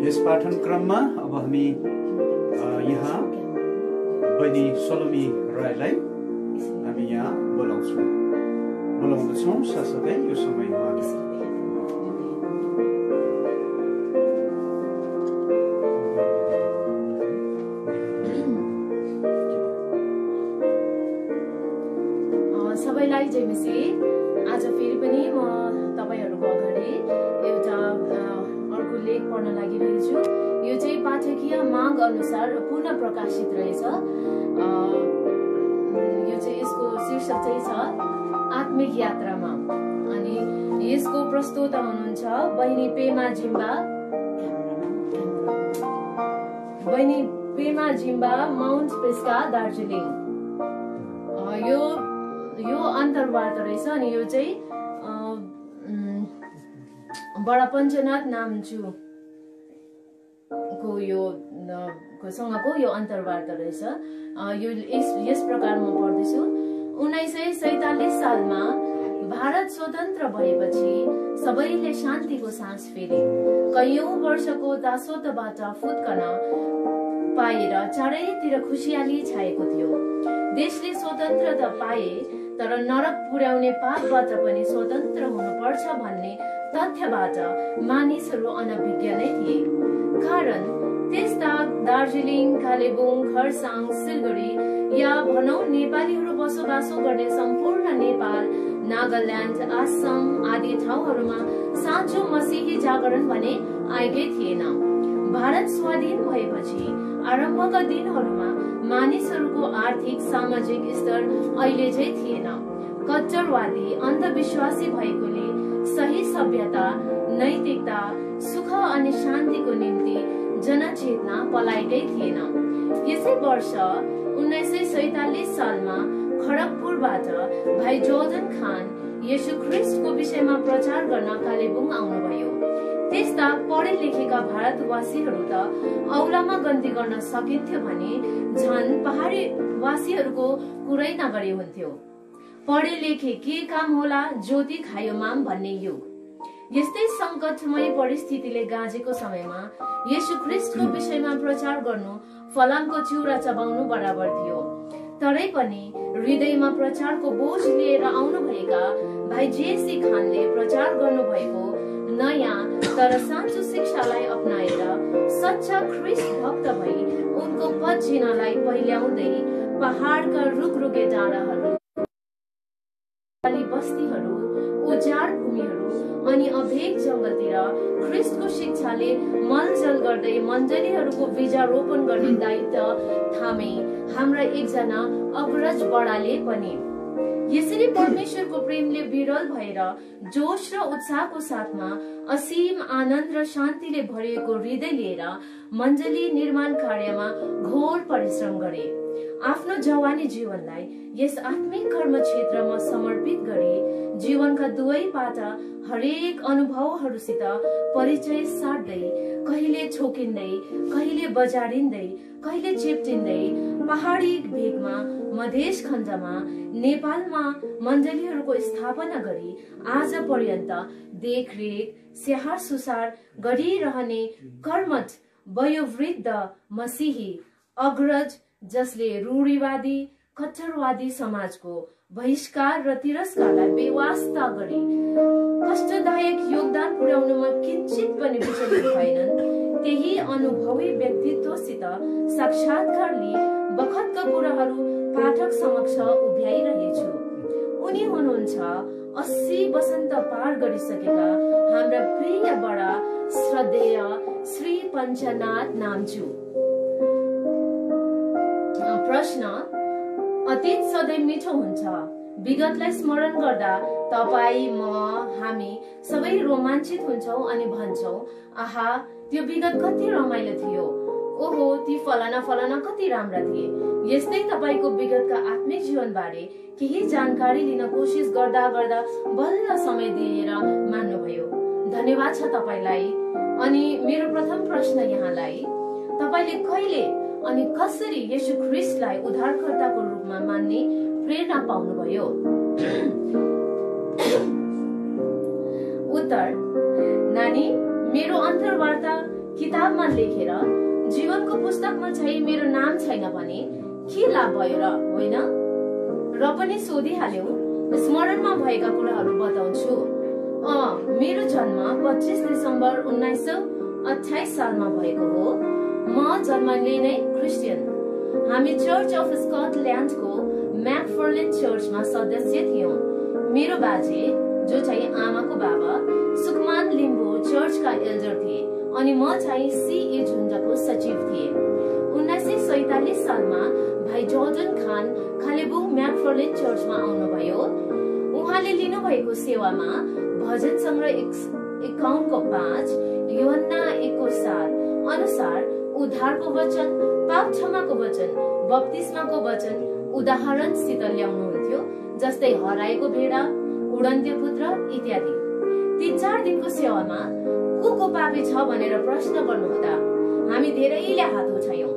Speaker 1: यस पाठन क्रममा अब हामी यहाँ बहिनी सलोमी राईलाई हामी यहाँ बोलाउँछौँ। बोलाउँदछौँ। साथसाथै यो समय
Speaker 5: सबैलाई जय मसीह। आज फेरि पनि म तपाईहरूको अगाडि एउटा अर्को लेख पढ्न लागिरहेछु। यो चाहिँ पाठकीय माग अनुसार पुनः प्रकाशित रहेछ। यो चाहिँ यसको शीर्षक चाहिँ छ आत्मिक यात्रामा। अनि यसको प्रस्तोता हुनुहुन्छ बहिनी पेमा जिम्बा माउन्ट पेस्का दार्जिलिङ। यो अन्तर्वार्ता रहेछ। अनि यो चाहिँ बडा पञ्चनाथ नाम्चु को सँगको यो अन्तर्वार्ता रहेछ। यो यस प्रकार म पढ्दैछु। 1947 सालमा भारत स्वतन्त्र भएपछि सबैले शान्तिको सास फेरे। कैयौं वर्षको दासत्वबाट फुत्कन पाएर चारैतिर खुसियाली छाएको थियो। देशले स्वतन्त्रता पाए तर नरक पुर्याउने पापबाट पनि स्वतन्त्र हुनुपर्छ भन्ने तथ्यबाट मानिसहरू अनभिज्ञ नै थिए। कारण त्यस्ता दार्जिलिङ, कालेबुङ, खरसाङ, सिलगढी या भनौं नेपालीहरू बसोबासो गर्ने सम्पूर्ण नेपाल, नागाल्यान्ड, आसाम आदि ठाउँहरूमा साँचो मसीही जागरण भने आएकै थिएन। भारत स्वाधीन भएपछि आरम्भका दिनहरूमा मानिसहरूको आर्थिक सामाजिक स्तर अहिले चाहिँ थिएन। कट्टरवादी अन्धविश्वासी भएकोले सही सभ्यता, नैतिकता, सुख अनि शान्तिको निम्ति जनचेतना पलाएकै थिएन। यसै वर्ष 1947 सालमा खडगपुरबाट भाइ जोर्डन खान येशू ख्रिस्टको विषयमा प्रचार गर्न कालेबुङ आउनुभयो। त्यस्ता पढे लेखेका भारतवासीहरू त औलामा गन्ती गर्न सकिन्थ्यो भने झन् पहाडी वासीहरूको कुरै नगरे हुन्थ्यो। पढे लेखे के काम होला, ज्योति खायो माम भन्ने युग। यस्तै संकटमय परिस्थितिले गाँजेको समयमा येशू ख्रिस्टको विषयमा प्रचार गर्नु फलामको चिउरा चबाउनु बराबर थियो। तरै पनि हृदयमा प्रचारको बोझ लिएर आउनुभएका भाइ जेसी खानले प्रचार गर्नुभएको नयाँ तर साँचो शिक्षालाई अपनाएर सच्चा ख्रिस्ट भक्त भई उनको पद जिनलाई पहिल्याउँदै पहाडका रुखरुखे डाँडाहरू, बस्तीहरू, उजाड भूमिहरू अनि अभेग जंगलतिर ख्रिस्टको शिक्षाले मलजल गर्दै मण्डलीहरूको बीजारोपण गर्ने दायित्व थामे हाम्रा एकजना अग्रज बडाले पनि। यसरी परमेश्वरको प्रेमले विरल भएर जोश र उत्साहको साथमा असीम आनन्द र शान्तिले भरिएको हृदय लिएर मण्डली निर्माण कार्यमा घोर परिश्रम गरे। आफ्नो जवानी जीवनलाई यस आत्मिक कर्म क्षेत्रमा समर्पित गरी जीवनका दुवै पाटा हरेक अनुभवहरूसित परिचय साट्दै, कहिले छोकिँदै, कहिले बजारिँदै, कहिले चेप्टिँदै पहाडी भेगमा, मधेस खण्डमा, नेपालमा मण्डलीहरूको स्थापना गरी आज पर्यन्त देखरेख, स्याहार सुसार गरिरहने कर्मठ वयोवृद्ध मसीही अग्रज जसले रूढिवादी कट्टरवादी समाजको बहिष्कार र तिरस्कारलाई बेवास्ता गरी कष्टदायक योगदान पुर्याउनुमा किंचित पनि विचलित भएनन्। त्यही अनुभवी व्यक्तित्वसित साक्षात्कार लिई बखतका कुराहरू पाठक समक्ष उभ्याइरहेछु। उनी हुनुहुन्छ 80 वसन्त पार गरिसकेका हाम्रा प्रिय बडा श्रद्धेय श्री पञ्चनाथ नाम्चु। प्रश्न: अतीत सधैँ मिठो हुन्छ। विगतलाई स्मरण गर्दा तपाई, म, हामी सबै रोमाञ्चित हुन्छौं अनि भन्छौं, आहा त्यो विगत कति रमाइलो थियो, ओहो ती फलाना फलाना कति राम्रा थिए। यस्तै तपाईको विगतका आत्मिक जीवन बारे केही जानकारी लिन कोसिस गर्दा गर्दा बल्ल समय दिएर मान्नुभयो। धन्यवाद छ तपाईलाई। अनि मेरो प्रथम प्रश्न यहाँलाई, तपाईले कहिले अनि कसरी येशू ख्रिस्टलाई उद्धारकर्ताको रूपमा मान्ने प्रेरणा पाउनुभयो? उत्तर: नानी, मेरो अन्तर्वार्ता किताबमा लेखेर जीवनको पुस्तकमा चाहिँ मेरो नाम छैन भने के लाभ भयो र, होइन? र पनि सोधिहाल्यौ, स्मरणमा भएका कुराहरू बताउँछु। मेरो जन्म 25 डिसेम्बर 1928 सालमा भएको हो। म जन्मले नै क्रिस्चियन। हामी चर्च अफ स्कटल्यान्डको म्याकफर्लेन चर्चमा सदस्य थियौं। मेरो बाजे, जो चाहिँ आमाको बाबा, सुकमान लिम्बू चर्चका एल्डर थिए अनि म चाहिँ सीए झुन्डको सचिव थिए। 1947 सालमा भाइ जोर्डन खान खालेबुङ म्याकफर्लेन चर्चमा आउनुभयो। उहाँले लिनुभएको सेवामा भजन संग्रह 51:5, यूहन्ना 1:7 अनुसार उद्धारको वचन, पाप क्षमाको वचन, बप्तिस्माको वचन उदाहरणसित ल्याउनुहुन्थ्यो, जस्तै हराएको भेडा, उडन्ते पुत्र इत्यादि। 3-4 दिनको सेवामा को पापी छ भनेर प्रश्न गर्नुहुँदा हामी धेरैले हात उठायौं।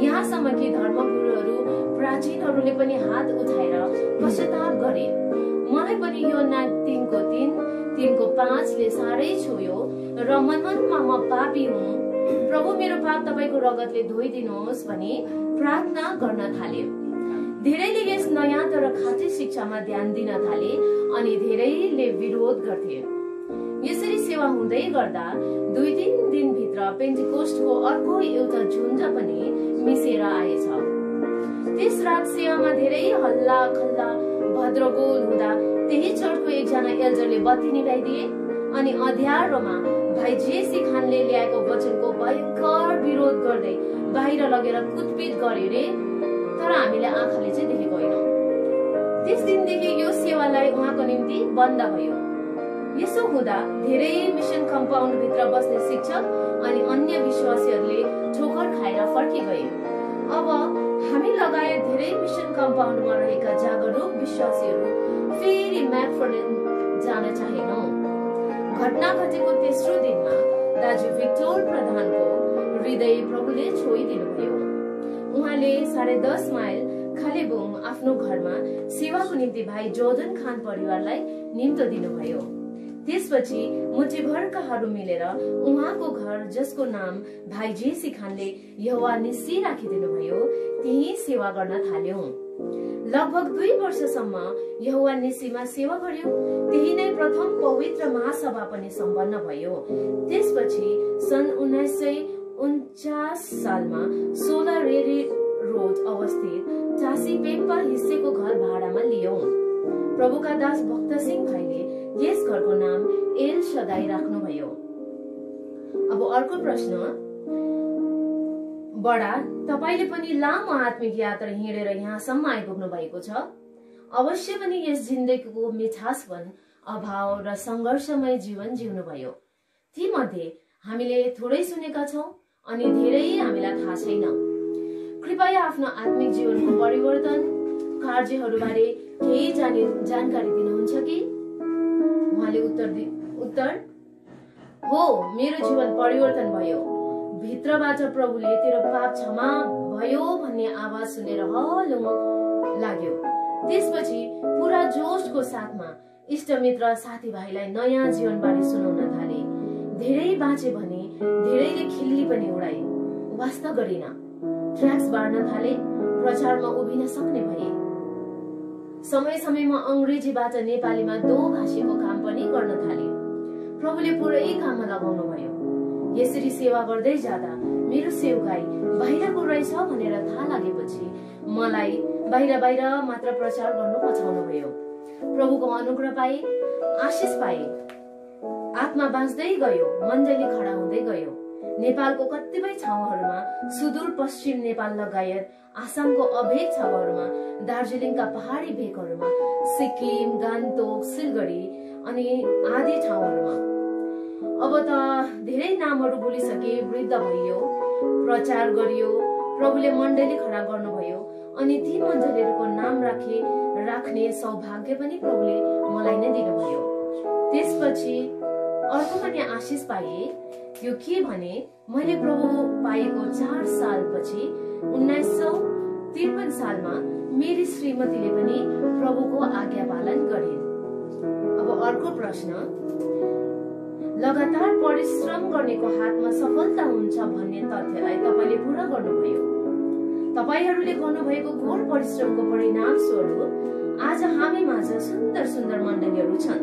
Speaker 5: यहाँसम्म कि धर्मगुरुहरू, प्राचीनहरूले पनि हात उठाएर पश्चाताप गरे। मलाई पनि यूहन्ना 3:3, 3:5ले साह्रै छुयो र मनमा म पापी हुँ, प्रभु मेरो पाप तपाईको रगतले धोइदिनुहोस् भनी प्रार्थना गर्न थाले। धेरैले यस नयाँ तर खाँटी शिक्षामा ध्यान दिन थाले अनि धेरैले विरोध गर्थे। यसरी सेवा हुँदै गर्दा 2-3 दिनभित्र पेन्टिकोस्टको अर्को एउटा झुन्ड पनि मिसेर आएछ। त्यस रात सेवामा धेरै हल्ला खल्ला भद्रगोल हुँदा त्यही चर्चको एकजना एल्डरले बत्ती निभाइदिए अनि अँध्यारोमा भाइ जेसी खानले ल्याएको वचनको भयंकर विरोध गर्दै बाहिर लगेर कुटपिट गरे रे, तर हामीले आँखाले चाहिँ देखेको होइनौं। त्यस दिनदेखि यो सेवालाई उहाँको निम्ति बन्द भयो। यसो हुँदा धेरै मिसन कम्पाउन्ड भित्र बस्ने शिक्षक अनि अन्य विश्वासीहरूले ठोकर खाएर फर्किगए। अब हामी लगायत धेरै मिसन कम्पाउन्डमा रहेका जागरुक विश्वासीहरू फेरि म्याकफर्लेन जान चाहेनौं। घटना घटेको तेस्रो दिनमा दाजु भिक्टोर प्रधानको हृदय प्रभुले छोइदिनुभयो। उहाँले 10.5 माइल खालेबुङ आफ्नो घरमा सेवाको निम्ति भाइ जोर्डन खान परिवारलाई निम्तो दिनुभयो। त्यसपछि मुठीभरकाहरू मिलेर उहाँको घर, जसको नाम भाइ जेसी खानले यहोवा निस्सी राखिदिनुभयो, त्यही सेवा गर्न थाल्यौं। लगभग 2 वर्षसम्म यहोवा निस्सीमा सेवा गर्यौं। त्यही नै प्रथम पवित्र महासभा पनि सम्पन्न भयो। त्यसपछि सन् 1949 सालमा 16 रेरी रोड अवस्थित टासी पेम्पा हिस्सेको घर भाडामा लियौं। प्रभुका दास भक्त सिंह भाइले यस घरको नाम एल सदाई राख्नुभयो। अब अर्को प्रश्न, बडा, तपाईले पनि लामो आत्मिक यात्रा हिँडेर यहाँसम्म आइपुग्नु भएको छ। अवश्य पनि यस जिन्दगीको मिठासपन, अभाव र संघर्षमय जीवन जिउनु भयो। ती मध्ये हामीले थोरै सुनेका छौं अनि धेरै हामीलाई थाहा छैन। कृपया आफ्नो आत्मिक जीवनको परिवर्तन कार्यहरूबारे केही जानकारी दिनुहुन्छ कि? उहाँले उत्तर हो, मेरो जीवन परिवर्तन भयो। भित्रबाट प्रभुले तेरो पाप क्षमा भयो भन्ने आवाज सुनेर हल्लुङ लाग्यो। त्यसपछि पुरा जोशको साथमा इष्टमित्र साथीभाइलाई नयाँ जीवनबारे सुनाउन थाले। धेरै बाँचे भने धेरैले खिल्ली पनि उडाए। वास्ता गरिन, ट्र्याक्स बाड्न थाले, प्रचारमा उभिन सक्ने भए। समय समयमा अंग्रेजीबाट नेपालीमा दोभाषीको काम पनि गर्न थाले। प्रभुले पुरै काममा लगाउनु भयो। यसरी सेवा गर्दै जाँदा मेरो सेवकाई बाहिरको रहेछ भनेर थाहा लागेपछि मलाई बाहिर मात्र प्रचार गर्नु पठाउनु भयो। प्रभुको अनुग्रह पाए, आशिष पाए। आत्मा बाँच्दै गयो, मण्डली खडा हुँदै गयो। नेपालको कतिपय ठाउँहरूमा, सुदूर पश्चिम नेपाल लगायत आसामको अभेद ठाउँहरूमा, दार्जिलिङका पहाडी भेगहरूमा, सिक्किम, गान्तोक, सिलगढी अनि आदि ठाउँहरूमा। अब त धेरै नामहरू भुलिसके, वृद्ध भइयो, प्रचार गरियो, प्रभुले मण्डली खडा गर्नुभयो अनि ती मण्डलीहरूको नाम राख्ने सौभाग्य पनि प्रभुले मलाई नै दिनुभयो। त्यसपछि अर्को पनि आशिष पाए। यो के भने, मैले प्रभु पाएको 4 सालपछि 1953 सालमा मेरी श्रीमतीले पनि प्रभुको आज्ञा पालन गरिन्। अब अर्को प्रश्न, लगातार परिश्रम गर्नेको हातमा सफलता हुन्छ भन्ने तथ्यलाई तपाईले पूरा गर्नुभयो। तपाईहरूले गर्नुभएको घोर परिश्रमको परिणाम स्वरूप आज हामी माझ सुन्दर सुन्दर मण्डलीहरू छन्।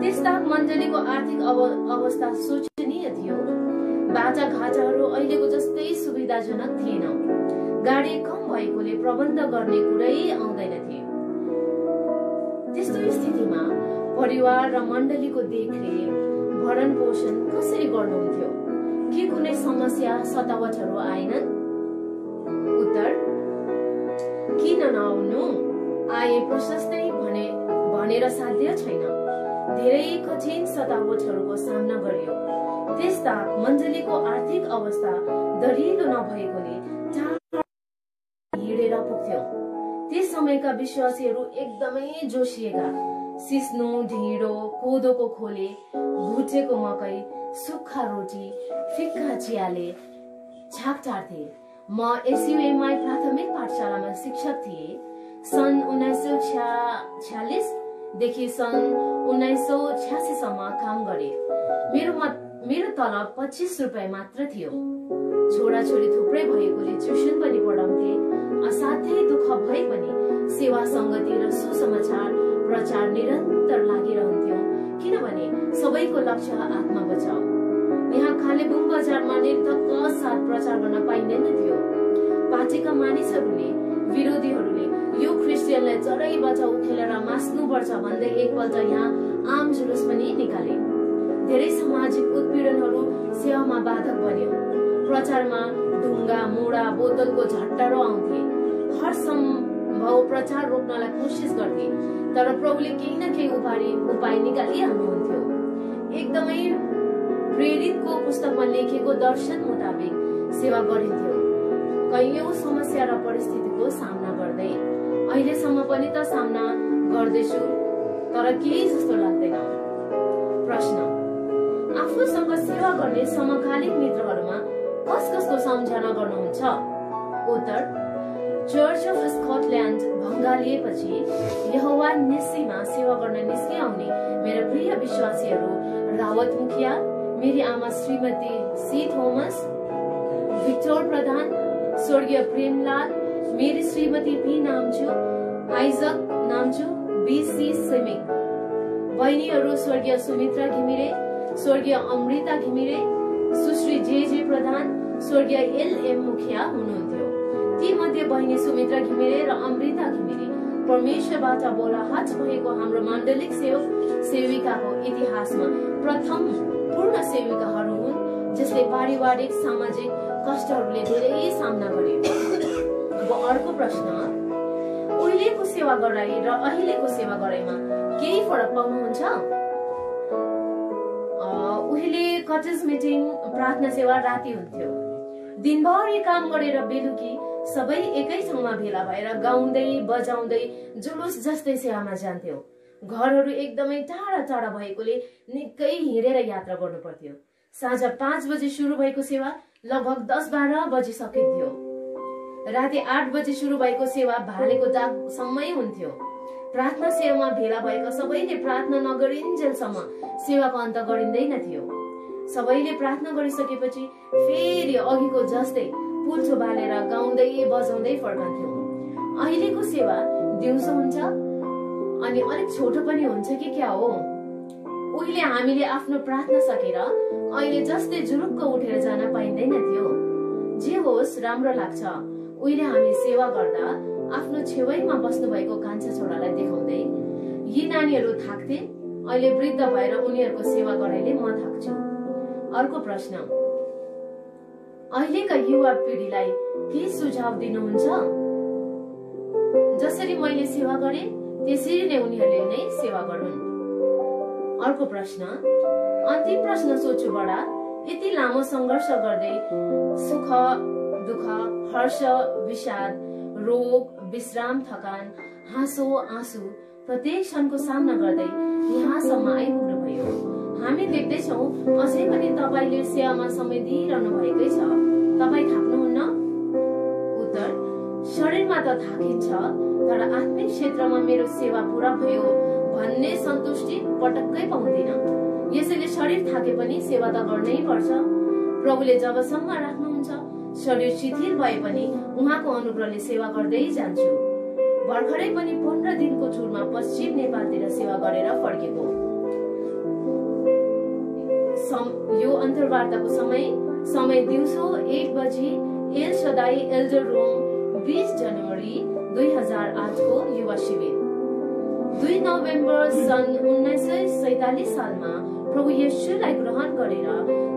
Speaker 5: त्यसताक मण्डलीको आर्थिक अवस्था शोचनीय थियो। बाटाघाटाहरू अहिलेको जस्तै सुविधाजनक थिएन। गाडी कम भएकोले प्रबन्ध गर्ने कुरै आउँदैन थियो। त्यस्तो स्थितिमा परिवार र मण्डलीको देखरेख भरण पोषण कसरी गर्नुहुन्थ्यो? के कुनै समस्या सतावटहरू आएनन्? उत्तर, किन नआउनु, आए प्रशस्तै भनेर साध्य छैन। धेरै कठिन सतावटहरूको सामना गरियो। त्यस्ता मण्डलीको आर्थिक अवस्था दरिलो नभएकोले हिँडेर पुग्थ्यो। त्यस समयका विश्वासीहरू एकदमै जोसिएका। सिस्नो, ढिँडो, कोदोको खोले, भुटेको मकै, सुक्खा रोटी, फिक्का चियाले छाक टार्थे। म एसयुएमआई प्राथमिक पाठशालामा शिक्षक थिए। सन् 1946 देखि सन् 1986 सम्म काम गरे। मेरो तलब 25 रुपियाँ मात्र थियो। छोराछोरी थुप्रै भएकोले ट्युसन पनि पढाउँथे। असाध्यै दुःख भए पनि सेवा संगति र सुसमाचार प्रचार निरन्तर लागिरहन्थ्यो, किनभने सबैको लक्ष्य आत्मा बचाउ। यहाँ कालेबुङ बजारमा निर्धक्क साथ प्रचार गर्न पाइँदैन थियो। पार्टीका मानिसहरूले, विरोधीहरूले यो क्रिस्चियनलाई चरैबाट उखेलेर मास्नुपर्छ भन्दै एकपल्ट यहाँ आम जुलुस पनि निकाले। धेरै सामाजिक उत्पीडनहरू सेवामा बाधक बन्यो। प्रचारमा ढुङ्गा, मुढा, बोतलको झट्टारो आउँथे। हर सम्भव प्रचार रोक्नलाई कोसिस गर्थे, तर प्रभुले केही न केही उपाय निकालिहाल्नुहुन्थ्यो। एकदमै प्रेरितको पुस्तकमा लेखेको दर्शन मुताबिक सेवा गरिन्थ्यो, कैयौं समस्या र परिस्थितिको सामना गर्दै। अहिलेसम्म पनि त सामना गर्दैछु, तर केही जस्तो लाग्दैन। प्रश्न, आफूसँग सेवा गर्ने समकालीन मित्रहरूमा कसको सम्झना गर्नुहुन्छ? उत्तर, चर्च अफ स्कटल्याण्ड भङ्गालिएपछि यहोवा निस्सीमा सेवा गर्न निस्किआउने मेरा प्रिय विश्वासीहरू रावत मुखिया, मेरी आमा श्रीमती सी थोमस, भिक्टर प्रधान, स्वर्गीय प्रेमलाल, मेरी श्रीमती पी नाम्चु, आइजक नाम्चु, बीसी सिमिङ, बहिनीहरू स्वर्गीय सुमित्रा घिमिरे, स्वर्गीय अमृता घिमिरे, सुश्री जे प्रधान, स्वर्गीय एलएम मुखिया हुनुहुन्थ्यो। ती मध्ये बहिनी सुमित्रा घिमिरे र अमृता घिमिरे परमेश्वरबाट बोलाहट भएको हाम्रो माण्डलिक सेविकाको इतिहासमा प्रथम पूर्ण सेविकाहरू हुन्, जसले पारिवारिक सामाजिक कष्टहरूले धेरै सामना गरे। अब अर्को प्रश्न, उहिलेको सेवा गराई र अहिलेको सेवा गराईमा केही फरक पाउनुहुन्छ? उहिले कटेज मिटिङ प्रार्थना सेवा राति हुन्थ्यो। दिनभरि काम गरेर बेलुकी सबै एकै ठाउँमा भेला भएर गाउँदै बजाउँदै जुलुस जस्तै सेवामा जान्थ्यो। घरहरू एकदमै टाढा टाढा भएकोले निकै हिँडेर यात्रा गर्नु पर्थ्यो। साँझ 5 बजे सुरु भएको सेवा लगभग 10-12 बजी सकिन्थ्यो। राति 8 बजे सुरु भएको सेवा भालेको दागसम्मै हुन्थ्यो। प्रार्थना सेवामा भेला भएका सबैले प्रार्थना नगरिन्जेलसम्म सेवाको अन्त गरिँदैन थियो। सबैले प्रार्थना गरिसकेपछि फेरि अघिको जस्तै पुल्ठो बालेर गाउँदै बजाउँदै फर्कन्थ्यौं। अहिलेको सेवा दिउँसो हुन्छ अनि अलिक छोटो पनि हुन्छ कि क्या हो? उहिले हामीले आफ्नो प्रार्थना सकेर अहिले जस्तै जुरुक्क उठेर जान पाइँदैन थियो। जे होस्, राम्रो लाग्छ। उहिले हामी सेवा गर्दा आफ्नो छेउमा बस्नु भएको कान्छा छोरालाई देखाउँदै यी नानीहरू थाक्थे, अहिले वृद्ध भएर उनीहरूको सेवा गराइले म थाक्छु। अर्को प्रश्न, अहिलेका युवा पिढीलाई के सुझाव दिनुहुन्छ? जसरी मैले सेवा गरे त्यसरी नै उनीहरूले नै सेवा गरून्। अर्को प्रश्न, अन्तिम प्रश्न सोच्छु बडा, यति लामो संघर्ष गर्दै सुख दुःख, हर्ष विषाद, रोग विश्राम, थकान, हाँसो आँसु प्रत्येक क्षणको सामना गर्दै यहाँसम्म आइपुग्नु भयो। हामी देख्दैछौ अझै पनि तपाईले सेवामा समय दिइरहनु भएकै छ। तपाई थाक्नुहुन्न? उत्तर, शरीरमा त थाकिन्छ, तर आत्मिक क्षेत्रमा मेरो सेवा पूरा भयो भन्ने सन्तुष्टि पटक्कै पाउँदिन। यसैले शरीर थाके पनि सेवा त गर्नै पर्छ। प्रभुले जबसम्म राख्नुहुन्छ, शरीर शिथिल भए पनि उहाँको अनुग्रहले सेवा गर्दै जान्छु। भर्खरै पनि 15 दिनको टुरमा पश्चिम नेपालतिर सेवा गरेर फर्केको। यो अन्तर्वार्ताको समय दिउँसो 1 बजी एल सदाई एल्डर रूम 20 जनवरी 2008 को युवा शिविर। 2 नोभेम्बर सन् 1947 सालमा प्रभु येशूलाई ग्रहण गरेर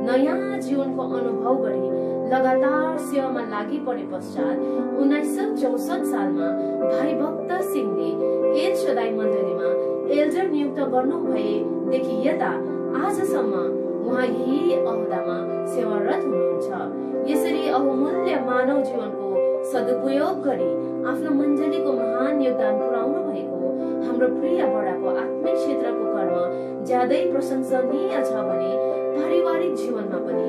Speaker 5: नयाँ जीवनको अनुभव गरी लगातार सेवामा लागि परे पश्चात 1964 सालमा भाइ भक्त सिंहले एल सदाई मण्डलीमा एल्डर नियुक्त गर्नु भएदेखि यता आजसम्म उहाँ यही अहोदामा सेवारत हुनुहुन्छ। यसरी बहुमूल्य मानव जीवनको सदुपयोग गरी आफ्नो मण्डलीको महान योगदान पुर्याउनु भएको हाम्रो प्रिय बडाको आत्मिक क्षेत्रको कर्म ज्यादै प्रशंसनीय छ भने पारिवारिक जीवनमा पनि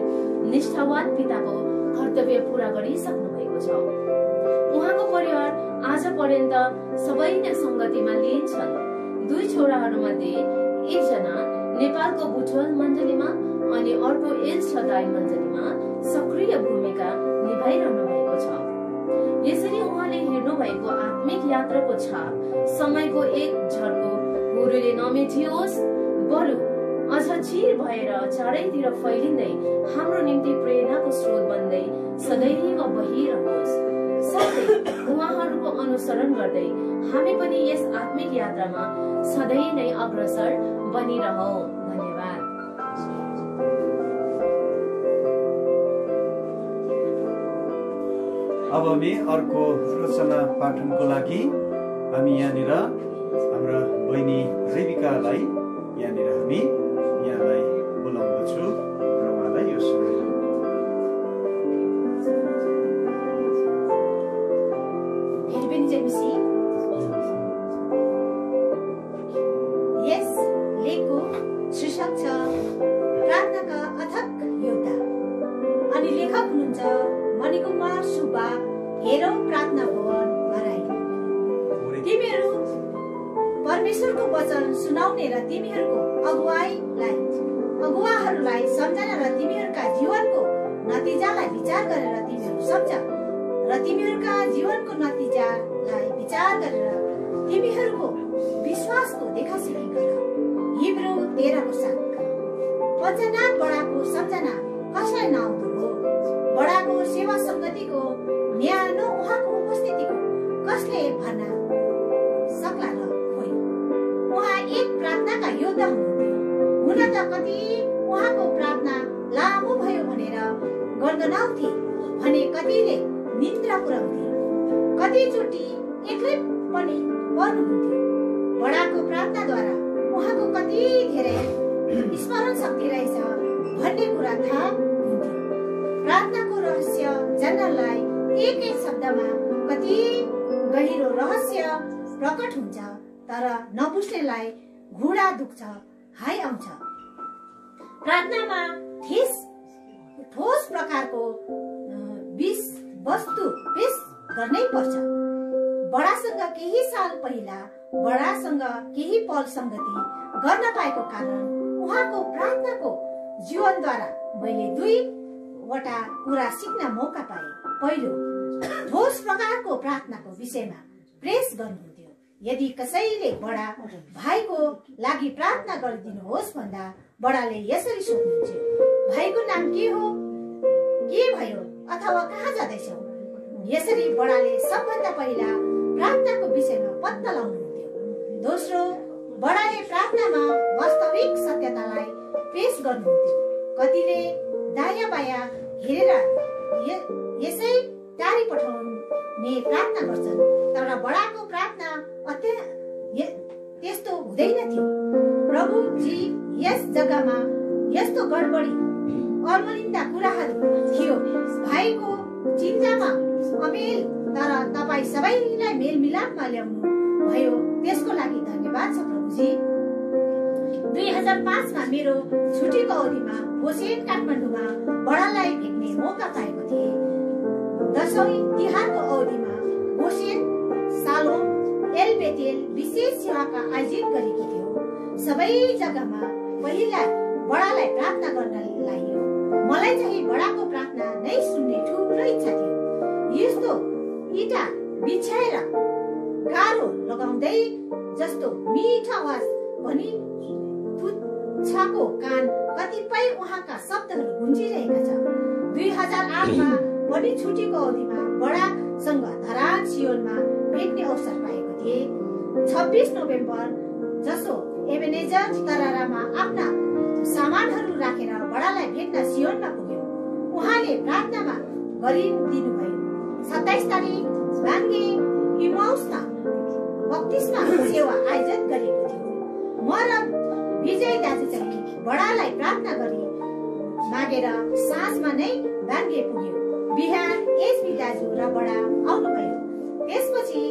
Speaker 5: निष्ठावान पिताको कर्तव्य पूरा गरिसक्नु भएको छ। उहाँको परिवार आज पर्यन्त सबै नै संगतिमा लीन छन्। 2 छोराहरूमध्ये एकजना नेपालको बुटवल मण्डलीमा अनि अर्को एल सदाई मण्डलीमा सक्रिय भूमिका निभाइरहनु भएको छ। यसरी उहाँले हेर्नु भएको आत्मिक यात्राको छाप समयको एक झर्को गुरुले नमेटियोस्, बरु अझ चिर भएर चारैतिर फैलिँदै हाम्रो निम्ति प्रेरणाको स्रोत बन्दै सदैव बहिरहोस्। साथै उहाँहरूको अनुसरण गर्दै हामी पनि यस आत्मिक यात्रामा सधैँ नै अग्रसर बनिरहौं। धन्यवाद।
Speaker 1: अब हामी अर्को रचना पाठनको लागि हामी यहाँनिर हाम्रा बहिनी रेबिकालाई यहाँलाई बोलाउँदछु र उहाँलाई यो समय
Speaker 4: यस लेखको शीर्षक छ प्रार्थनाका अथक योद्धा अनि लेखक हुनुहुन्छ मणिकुमार सुब्बा, हेरौं प्रार्थना भवन भराई। तिमीहरू परमेश्वरको वचन सुनाउने र तिमीहरूको अगुवाहरूलाई सम्झना र तिमीहरूका जीवनको नतिजालाई विचार गरेर तिमीहरू सम्झ र तिमीहरूका जीवनको नतिजालाई विचार गरेर तिमीहरूको विश्वासको देखासेखी गर। हिब्रू 13:7। पञ्चनाथ बडाको सम्झना कसलाई नआउँदो हो? बडाको सेवा संगतिको न्यानो उहाँको उपस्थितिको कसले भन्न सक्ला र होइन? उहाँ एक प्रार्थनाका योद्धा हुनुहुन्थ्यो। हुन त कति उहाँको प्रार्थना लामो भयो भनेर गनगनाउँथे भने कतिले निन्द्रा पुर्याउँथे, कतिचोटि एक्लै पनि पर्नुहुन्थ्यो। बडाको प्रार्थनाद्वारा उहाँको कति धेरै स्मरण शक्ति रहेछ भन्ने कुरा थाहा हुन्थ्यो। प्रार्थनाको रहस्य जन्नलाई एक शब्दमा कति गहिरो रहस्य प्रकट हुन्छ, तर नबुझ्नेलाई घुँडा दुख्छ, हाय आउँछ। प्रार्थनामा ठोस प्रकारको वस्तु पेश गर्नै पर्छ। बडासँग केही साल पहिला बडासँग केही पल संगति गर्न पाएको कारण उहाँको प्रार्थनाको जीवनद्वारा मैले 2वटा कुरा सिक्न मौका पाए। पहिलो, ठोस प्रकारको प्रार्थनाको विषयमा प्रेस गर्नुहुन्थ्यो। यदि कसैले बडा भाइको लागि प्रार्थना गरिदिनुहोस् भन्दा बडाले यसरी सोध्नुहुन्थ्यो, भाइको नाम के हो, के भयो अथवा कहाँ जाँदैछौ? यसरी बडाले सबभन्दा पहिला प्रार्थनाको विषयमा पत्ता लगाउनुहुन्थ्यो। दोस्रो, बडाले प्रार्थनामा वास्तविक सत्यतालाई पेश गर्नुहुन्थ्यो। कतिले दायाँ बायाँ हेरेर यसै टाढी पठाउने प्रार्थना गर्छन्, तर बडाको प्रार्थना त्यस्तो हुँदैन थियो। प्रभुजी यस जग्गामा यस्तो गडबडी अल्मलिन्दा कुराहरू थियो। भाइको चिन्तामा अमेल, तर तपाईँ सबैलाई मेलमिलापमा ल्याउनु भयो, त्यसको लागि धन्यवाद छ प्रभुजी। 2005 मा मेरो छुट्टीको अवधिमा बोसेन काठमाडौँमा बडालाई भेट्ने मौका पाएको थिएँ। दशैं तिहारको अवधिमा बोसेन सालोम एल बेतेल विशेष सेवाका आयोजित गरेको थियो। सबै जग्गामा पहिला बडालाई प्रार्थना गर्न लागियो। मलाई चाहिँ बडाको प्रार्थना नै सुन्ने ठुलो इच्छा थियो। यस्तो इँटा बिछ्याएर गाह्रो लगाउँदै जस्तो मिठो आवाज भनी पुच्छाको कान कतिपय उहाँका शब्दहरू गुन्जिरहेका छ। 2008 मा बढी छुट्टीको अवधिमा बडासँग धरान सियोनमा भेट्ने अवसर पाएको थिए। 26 नोभेम्बर जसो एबेनेजर तरारामा आफ्ना सामानहरू राखेर बडालाई भेट्न सियोनमा पुग्यो। उहाँले प्रार्थनामा गरिदिनुभयो। 27 तारिक बाङ्गे इमाउसमा बत्तीसमा सेवा आयोजित गरिएको थियो। म र विजय दाजु चाहिँ बडालाई प्रार्थना गरी मागेर साँझमा नै बाङ्गे पुग्यो। बिहान एसबी दाजु र बडा आउनुभयो। त्यसपछि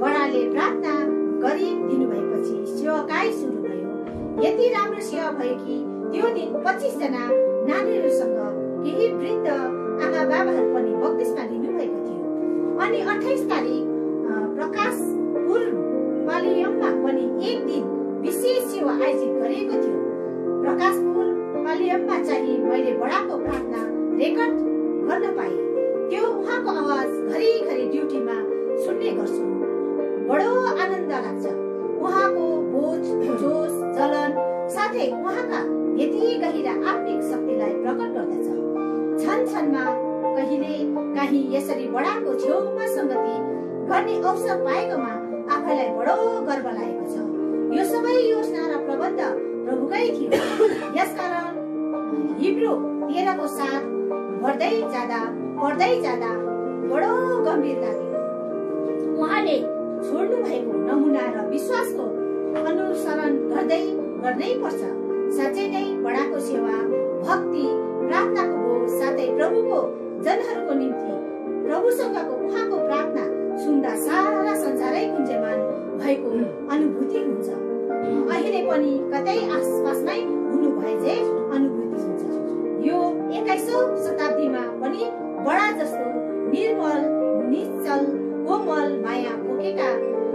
Speaker 4: बडाले प्रार्थना गरिदिनु भएपछि सेवाकाई सुरु भयो। यति राम्रो सेवा भयो कि त्यो दिन 25 जना नानीहरूसँग केही वृद्ध आमा बाबाहरू पनि बत्तीसमा लिनुभएको थियो। अनि 28 तारिक प्रकाशपुर पालियममा पनि एक दिन विशेष सेवा आयोजित गरिएको थियो। प्रकाशपुर पालियममा चाहिँ मैले बडाको प्रार्थना रेकर्ड गर्न पाएँ। त्यो उहाँको आवाज घरिघरि ड्युटीमा सुन्ने गर्छु। बडो आनन्द लाग्छ। उहाँको बोझ, जोस, जलन साथै उहाँका यति गहिरा आत्मिक शक्तिलाई प्रकट गर्दछ। क्षणमा कहिले काहीँ यसरी बडाको छेउमा संगति गर्ने अवसर पाएकोमा आफैलाई बडो गर्व लागेको छ। यो सबै योजना र प्रबन्ध प्रभुकै थियो। यसकारण हिब्रू 13 को 7 पढ्दै जाँदा बडो गम्भीर लाग्यो। उहाँले छोड्नु भएको नमुना र विश्वासको अनुसरण गर्नै पर्छ। साँच्चै नै बडाको सेवा, भक्ति, प्रार्थनाको बोझ साथै प्रभुको जनहरूको निम्ति प्रभुसँगको उहाँको प्रार्थना सुन्दा सारा संसारै गुन्जमान भएको अनुभूति हुन्छ। अहिले पनि कतै आसपासमै हुनु भए चाहिँ अनुभूति हुन्छ। यो 21औं शताब्दीमा पनि बडा जस्तो निर्मल, निश्चल, कोमल माया बोकेका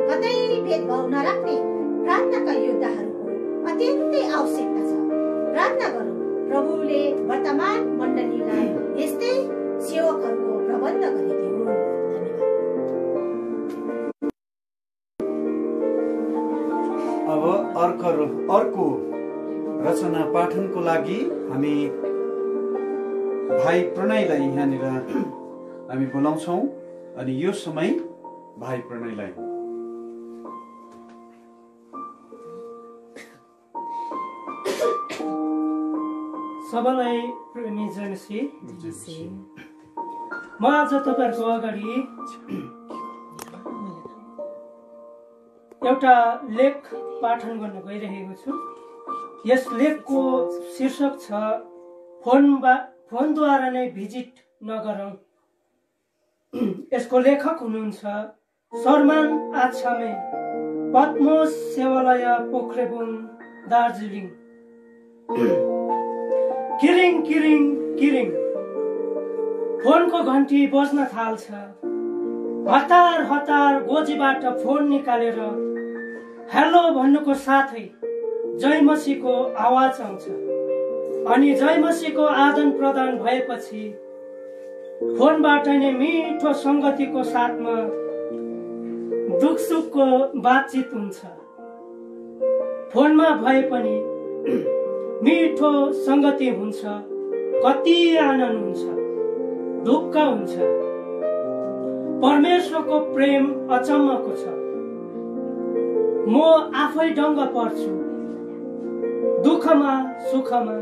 Speaker 4: कतै भेदभाव नराख्ने प्रार्थनाका योद्धाहरूको अत्यन्तै आवश्यकता छ। प्रार्थना गरौँ प्रभुले वर्तमान मण्डलीलाई यस्तै सेवकहरूको प्रबन्ध गरिदिनु।
Speaker 1: अब अर्को रचना पाठनको लागि हामी भाइ प्रणयलाई यहाँनिर हामी बोलाउँछौँ। अनि यो समय भाइ प्रणयलाई
Speaker 6: सबैलाई प्रेमी जनसी, म आज तपाईहरुको अगाडि एउटा लेख पाठन गर्न गइरहेको छु। यस लेखको शीर्षक छ फोनद्वारा नै भिजिट नगरौं। यसको लेखक हुनुहुन्छ शर्मान आछामे, पद्मोस सेवालय पोख्रेबुङ, दार्जिलिङ। किरिङ किरिङ किरिङ फोनको घन्टी बज्न थाल्छ। हतार हतार गोजीबाट फोन निकालेर हेलो भन्नुको साथै जय मसीहको आवाज आउँछ। अनि जय मसीहको आदान प्रदान भएपछि फोनबाट नै मिठो संगतिको साथमा दुख सुखको बातचित हुन्छ। फोनमा भए पनि मिठो संगति हुन्छ, कति आनन्द हुन्छ, ढुक्क हुन्छ। परमेश्वरको प्रेम अचम्मको छ। म आफै दङ्ग पर्छु। दुःखमा सुखमा,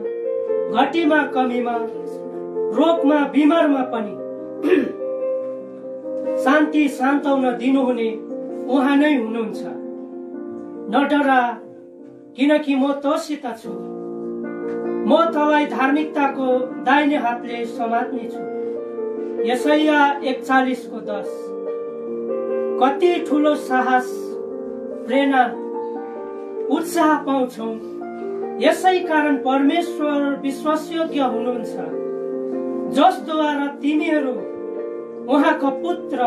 Speaker 6: घटीमा कमीमा, रोगमा बिमारमा पनि शान्ति सान्त्वना दिनुहुने उहाँ नै हुनुहुन्छ। नडरा, किनकि म तँसित छु। म तँलाई धार्मिकताको दाहिने हातले समात्ने छु। यशाया 41:10। कति ठुलो साहस, प्रेरणा, उत्साह पाउँछौ। यसै कारण परमेश्वर विश्वासयोग्य हुनुहुन्छ, जसद्वारा तिमीहरू उहाँको पुत्र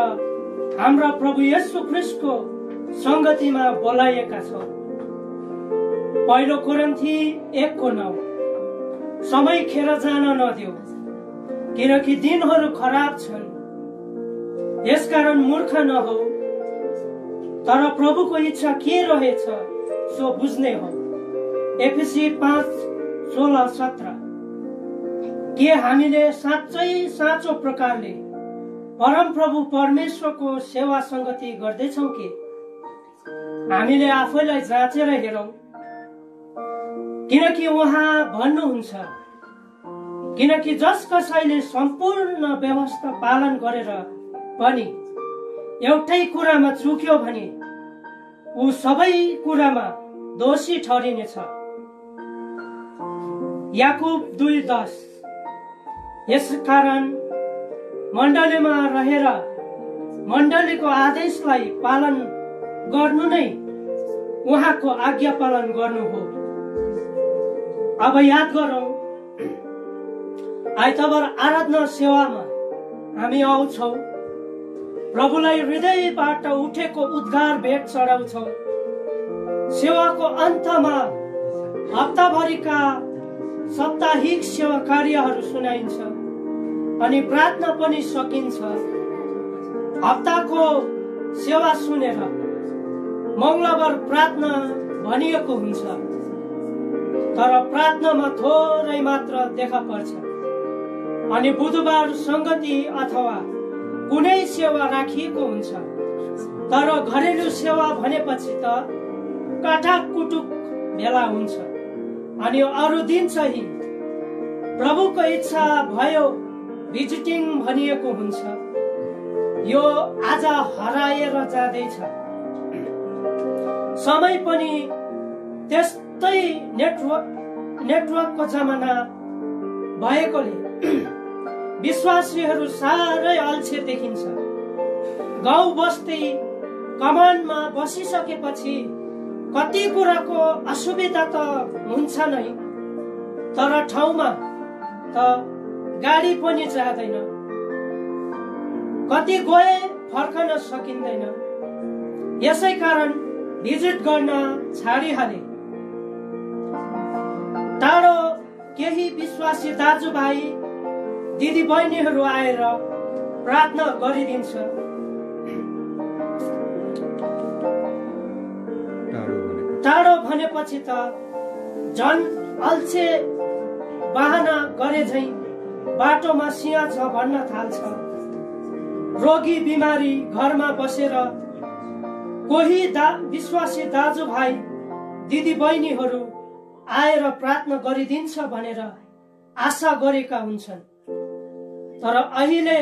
Speaker 6: हाम्रा प्रभु येशू ख्रीष्टको संगतिमा बोलाइएका छौ। पहिलो कोरिन्थी 1:9। समय खेर जान नदेऊ, किनकि दिनहरू खराब छन्। यसकारण मूर्ख नहौ, तर प्रभुको इच्छा के रहेछ सो बुझ्ने हो। एफएसी 5:16-17। के हामीले साँच्चै साँचो प्रकारले परमप्रभु परमेश्वरको सेवा संगति गर्दैछौँ कि हामीले आफैलाई जाँचेर हेरौँ, किनकि उहाँ भन्नुहुन्छ, किनकि जस कसैले सम्पूर्ण व्यवस्था पालन गरेर पनि एउटै कुरामा चुक्यो भने ऊ सबै कुरामा दोषी ठहरिनेछ। याकुब 2:10। यसकारण मण्डलीमा रहेर मण्डलीको आदेशलाई पालन गर्नु नै उहाँको आज्ञा पालन गर्नु हो। अब याद गरौँ, आइतबार आराधना सेवामा हामी आउँछौँ, प्रभुलाई हृदयबाट उठेको उद्गार भेट चढाउँछौँ। सेवाको अन्तमा हप्ताभरिका साप्ताहिक सेवा कार्यहरू सुनाइन्छ अनि प्रार्थना पनि सकिन्छ। हप्ताको सेवा सुनेर मङ्गलबार प्रार्थना भनिएको हुन्छ, तर प्रार्थनामा थोरै मात्र देखा पर्छ अनि बुधबार संगति अथवा कुनै सेवा राखिएको हुन्छ। तर घरेलु सेवा भनेपछि त काटाकुटुक भेला हुन्छ अनि अरू दिन चाहिँ प्रभुको इच्छा भयो भिजिटिङ भनिएको हुन्छ। यो आज हराएर जाँदैछ। समय पनि त्यस्तै नेटवर्कको जमाना भएकोले विश्वासीहरू साह्रै अल्छे देखिन्छ। गाउँ बस्ती कमानमा बसिसकेपछि कति कुराको असुविधा त हुन्छ नै, तर ठाउँमा त गाडी पनि जाँदैन, कति गए फर्कन सकिँदैन। यसै कारण भिजिट गर्न छाडिहाले। टाढो केही विश्वासी दाजुभाइ दिदी बहिनीहरू आएर प्रार्थना गरिदिन्छ। टाढो भनेपछि त झन् अल्छे बहाना गरे झैं बाटोमा सिंह छ भन्न थाल्छ। रोगी बिमारी घरमा बसेर कोही विश्वासी दाजुभाइ दिदी बहिनीहरू आएर प्रार्थना गरिदिन्छ भनेर आशा गरेका हुन्छन्। तर अहिले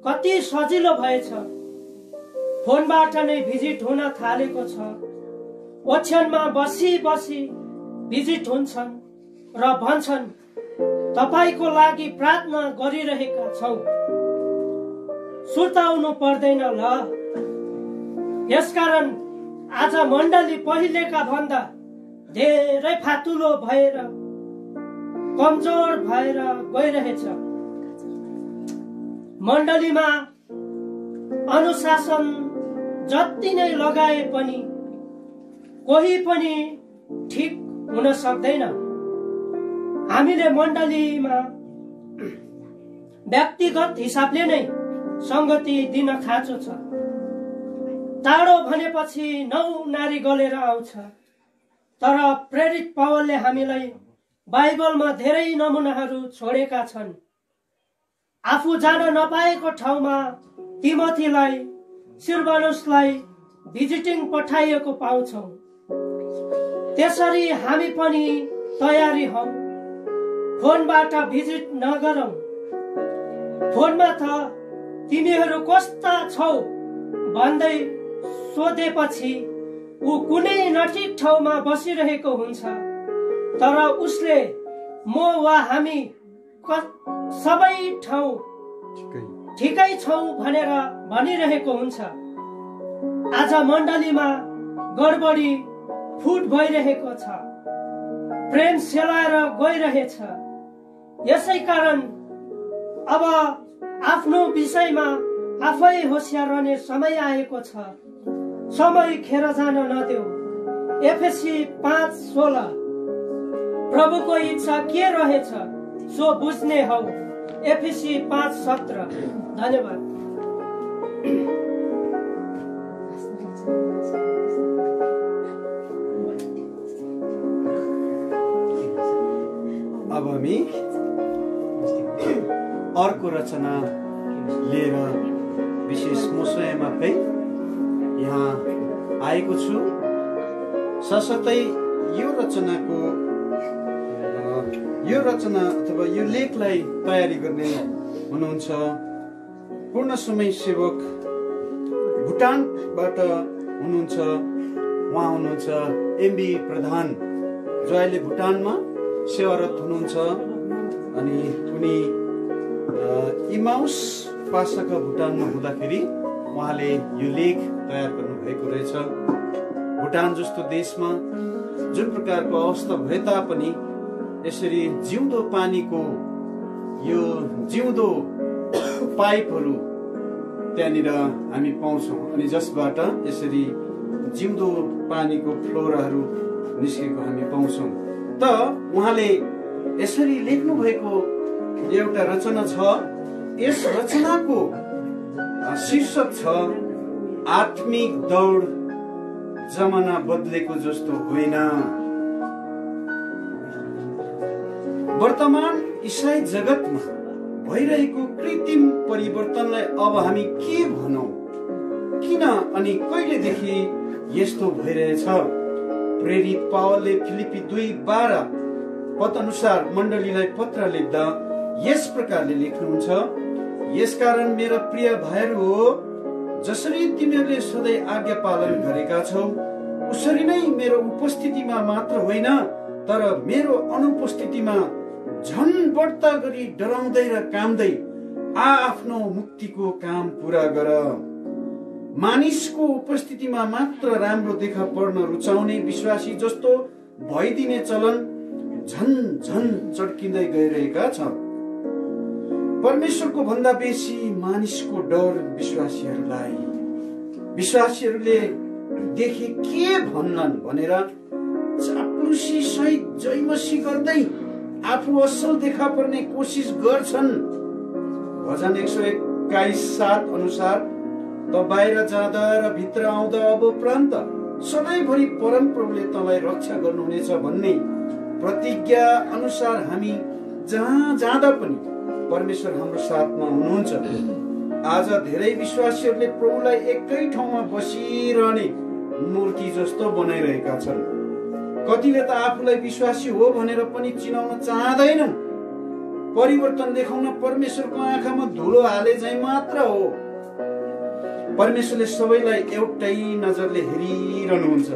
Speaker 6: कति सजिलो भएछ, फोनबाट नै भिजिट हुन थालेको छ। ओछ्यानमा बसी बसी भिजिट हुन्छन् र भन्छन् तपाईको लागि प्रार्थना गरिरहेका छौं, सुर्ताउनु पर्दैन ल। यसकारण आज मण्डली पहिलेका भन्दा धेरै फातुलो भएर कमजोर भएर गइरहेछ। मण्डलीमा अनुशासन जति नै लगाए पनि कोही पनि ठिक हुन सक्दैन। हामीले मण्डलीमा व्यक्तिगत हिसाबले नै संगति दिन खाँचो छ। टाढो भनेपछि 9 नारी गलेर आउँछ, तर प्रेरित पौलले हामीलाई बाइबलमा धेरै नमुनाहरू छोडेका छन्। आफू जान नपाएको ठाउँमा तिमोथीलाई, सिलवानुसलाई भिजिटिङ पठाइएको पाउँछौं। त्यसरी हामी पनि तयारी हौ। फोनबाट भिजिट नगरौं। फोनमा त तिमीहरू कस्ता छौ भन्दै सोधेपछि ऊ कुनै नठिक ठाउँमा बसिरहेको हुन्छ, तर उसले म वा हामी सबै ठाउँ ठिकै छौ भनेर भनिरहेको हुन्छ। आज मण्डलीमा गडबडी फुट भइरहेको छ, प्रेम सेलाएर गइरहेछ। यसै कारण अब आफ्नो विषयमा आफै होशियार रहने समय आएको छ। समय खेर जान नदेऊ। एफएसी 5:16। प्रभुको इच्छा के रहेछ सो बुझ्ने हौ। एफएसी 5:17। धन्यवाद।
Speaker 1: अब हामी अर्को रचना लिएर विशेष म स्वयंआफै यहाँ आएको छु। साथसाथै यो रचना अथवा यो लेखलाई तयारी गर्ने हुनुहुन्छ पूर्ण समय सेवक भुटानबाट हुनुहुन्छ। उहाँ हुनुहुन्छ एमबी प्रधान, जो अहिले भुटानमा सेवारत हुनुहुन्छ। अनि उनी इमाउस पासाका भुटानमा हुँदाखेरि उहाँले यो लेख तयार गर्नुभएको रहेछ। भुटान जस्तो देशमा जुन प्रकारको अवस्था भए तापनि यसरी जिउँदो पानीको यो जिउँदो पाइपहरू त्यहाँनिर हामी पाउँछौँ अनि जसबाट यसरी जिउँदो पानीको फ्लोराहरू निस्केको हामी पाउँछौँ। त उहाँले यसरी लेख्नु भएको एउटा रचना छ। यस रचनाको शीर्षक छ आत्मिक दौड जमाना बदलेको जस्तो होइन। वर्तमान इसाई जगतमा भइरहेको कृत्रिम परिवर्तनलाई अब हामी के भनौं? किन अनि कहिलेदेखि यस्तो भइरहेछ? प्रेरित पावलले फिलिपी 2:12 पद अनुसार मण्डलीलाई पत्र लेख्दा यस प्रकारले लेख्नुहुन्छ, यसकारण मेरा प्रिय भाइहरू हो, जसरी तिमीहरूले सधैँ आज्ञा पालन गरेका छौ उसरी नै मेरो उपस्थितिमा मात्र होइन तर मेरो अनुपस्थितिमा झन बढ्ता गरी डराउँदै र कामदै आफ्नो मुक्तिको काम पूरा गर। मानिसको उपस्थितिमा मात्र राम्रो देखा पर्न रुचाउने विश्वासी जस्तो भइदिने चलन झन झन चड्किँदै गइरहेका छ। परमेश्वरको भन्दा बेसी मानिसको डर विश्वासीहरूले देखे के भन्नन् भनेर चाप्लुसी सहित जयमसी गर्दै आफू असल देखा पर्ने कोसिस गर्छन्। भजन 121:7 अनुसार त बाहिर जाँदा र भित्र आउँदा अब उपरान्त सधैँभरि परमप्रभुले तँलाई रक्षा गर्नुहुनेछ भन्ने प्रतिज्ञा अनुसार हामी जहाँ जाँदा पनि परमेश्वर हाम्रो साथमा हुनुहुन्छ। आज धेरै विश्वासीहरूले प्रभुलाई एकै ठाउँमा बसिरहने मूर्ति जस्तो बनाइरहेका छन्। कतिले त आफूलाई विश्वासी हो भनेर पनि चिनाउन चाहँदैनन्। परिवर्तन देखाउन परमेश्वरको आँखामा धुलो हाले झैं मात्र हो। परमेश्वरले सबैलाई एउटै नजरले हेरिरहनुहुन्छ।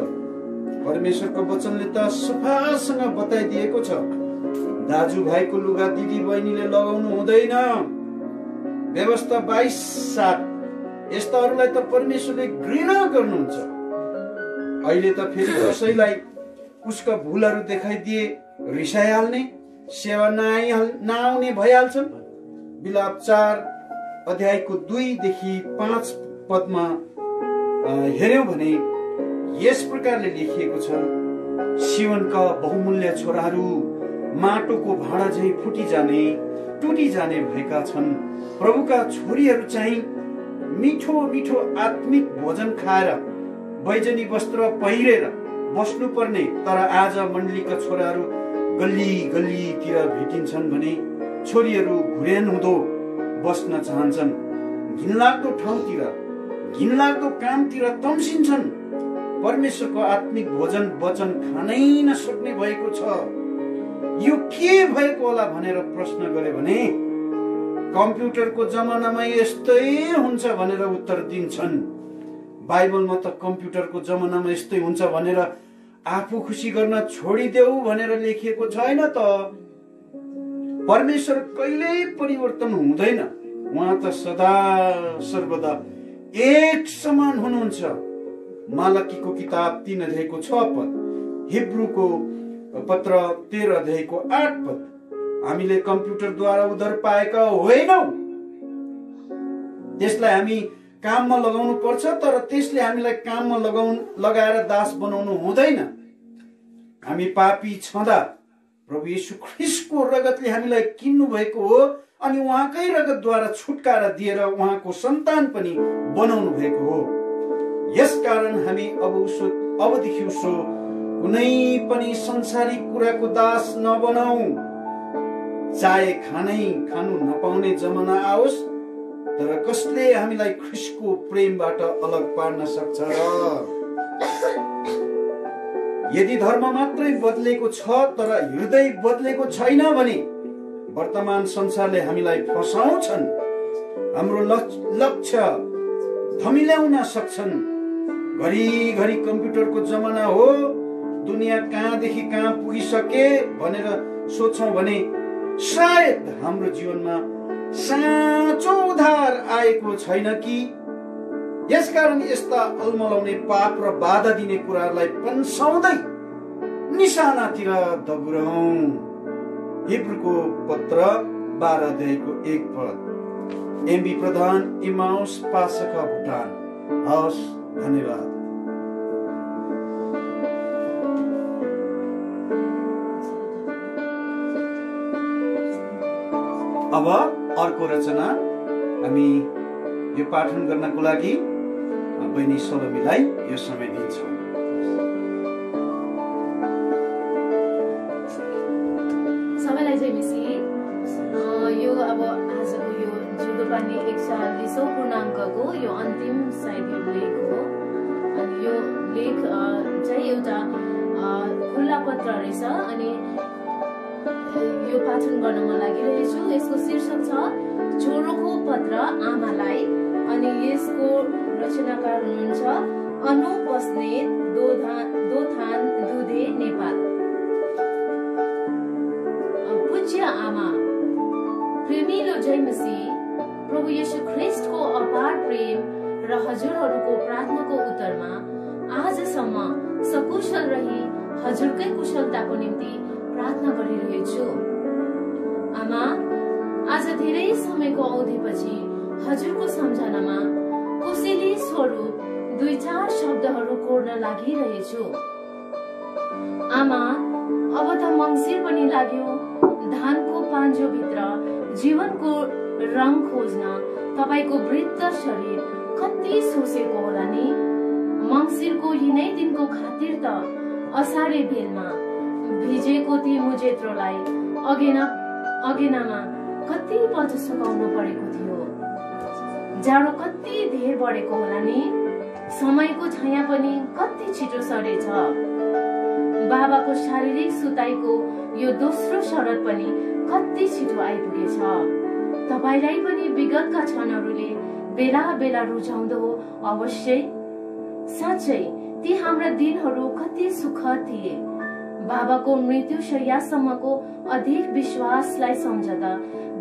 Speaker 1: परमेश्वरको वचनले त सफासँग बताइदिएको छ, दाजुभाइको लुगा दिदी बहिनीले लगाउनु हुँदैन। व्यवस्था 22:7 यस्ताहरूलाई त परमेश्वरले घृणा गर्नुहुन्छ। अहिले त फेरि कसैलाई उसका भूलहरू देखाइदिए रिसाइहाल्ने, सेवा नआउने भइहाल्छन्। बिलाप 4:2-5 पदमा हेर्यौं भने यस प्रकारले लेखिएको छ, सियोनका बहुमूल्य छोराहरू माटोको भाँडा झैं टुटी जाने भएका छन्। प्रभुका छोरीहरू चाहिँ मिठो मिठो आत्मिक भोजन खाएर बैजनी वस्त्र पहिरेर बस्नु पर्ने, तर आज मण्डलीका छोराहरू गल्ली गल्लीतिर भेटिन्छन् भने छोरीहरू घुर्यान हुँदो बस्न चाहन्छन्। घिनलाग्दो ठाउँतिर, घिनलाग्दो कामतिर तम्सिन्छन्। परमेश्वरको आत्मिक भोजन वचन खानै नसक्ने भएको छ। यो के भएको होला भनेर प्रश्न गरे भने कम्प्युटरको जमानामा यस्तै हुन्छ भनेर उत्तर दिन्छन्। बाइबलमा त कम्प्युटरको जमानामा यस्तै हुन्छ भनेर आफू खुसी गर्न छोडिदेऊ भनेर लेखिएको छैन त। परमेश्वर कहिल्यै परिवर्तन हुँदैन। उहाँ त सदा सर्वदा एक समान हुनुहुन्छ। मालकीको किताब 3:6 हिब्रूको पत्र 13:8 हामीले कम्प्युटरद्वारा उद्धार पाएका होइनौं। त्यसलाई हामी काममा लगाउनु पर्छ, तर त्यसले हामीलाई काममा लगाएर दास बनाउनु हुँदैन। हामी पापी छँदा प्रभु येशू ख्रीष्टको रगतले हामीलाई किन्नु भएको हो अनि उहाँकै रगतद्वारा छुटकारा दिएर उहाँको सन्तान पनि बनाउनु भएको हो। यसकारण हामी अबदेखि उसो कुनै पनि संसारिक कुराको दास नबनौ। चाहे खानु नपाउने जमाना आओस्, तर कसले हामीलाई ख्रिस्टको प्रेमबाट अलग पार्न सक्छ र? यदि धर्म मात्रै बदलेको छ तर हृदय बदलेको छैन भने वर्तमान संसारले हामीलाई फसाउँछन्। हाम्रो लक्ष्य थमिल्याउन सक्छन्। घरिघरि कम्प्युटरको जमाना हो, दुनियाँ कहाँदेखि कहाँ पुगिसके भनेर सोच्छौं भने सायद हाम्रो जीवनमा साँचो उद्धार आएको छैन कि? यसकारण यस्ता अलमलाउने पाप र बाधा दिने कुराहरूलाई पन्साउँदै निशानातिर दगुरौं। हिब्रूको पत्र 12 अध्यायको 1 पद। एमबी प्रधान, इमाउस पासका भुटान। हवस्, धन्यवाद। अब अर्को रचना हामी यो पाठन गर्नको लागि बहिनी सलोमीलाई यो समय दिन्छौँ।
Speaker 5: सबैलाई जय मसीह। यो अब आजको यो जुदोपानी 41औं पूर्णाङ्कको यो अन्तिम सायद यो लेख हो। अनि यो लेख चाहिँ एउटा खुल्ला पत्र रहेछ। अनि यो पाठन गर्न म लागिरहेछु। यसको शीर्षक छ छोरोको पत्र आमालाई। अनि यसको रचनाकार हुनुहुन्छ अनु बस्नेत, दोथान दुधे, नेपाल। पूज्य आमा, प्रेमिलो जय मसीह, प्रभु येशू ख्रिस्टको अपार प्रेम र हजुरहरूको प्रार्थनाको उत्तरमा आजसम्म सकुशल रही हजुरकै कुशलताको निम्ति प्रार्थना गरिरहेछु। आमा, आज धेरै समयको अवधिपछि हजुरको सम्झनामा कोसेली स्वरूप 2-4 शब्दहरू कोर्न लागिरहेछु। आमा, अब त मङ्सिर पनि लाग्यो। धानको पाँजोभित्र जीवनको रङ खोज्न तपाईको वृद्ध शरीर कति सोचेको होला नि। मङ्सिरको यिनै दिनको खातिर त असारे बेलमा भिजेको ती मुजेत्रोलाई अगेनामा कतिपल्ट सुकाउनु परेको थियो। जाडो कति धेर बढेको होला नि। समयको छाया पनि कति छिटो सरेछ। बाबाको शारीरिक सुताइको यो दोस्रो शरत पनि कति छिटो आइपुगेछ। तपाईलाई पनि विगतका क्षणहरूले बेला बेला रुझाउँदो हो अवश्य। साँच्चै ती हाम्रा दिनहरू कति सुखद थिए। बाबाको मृत्यु शय्यासम्मको अधिक विश्वासलाई सम्झदा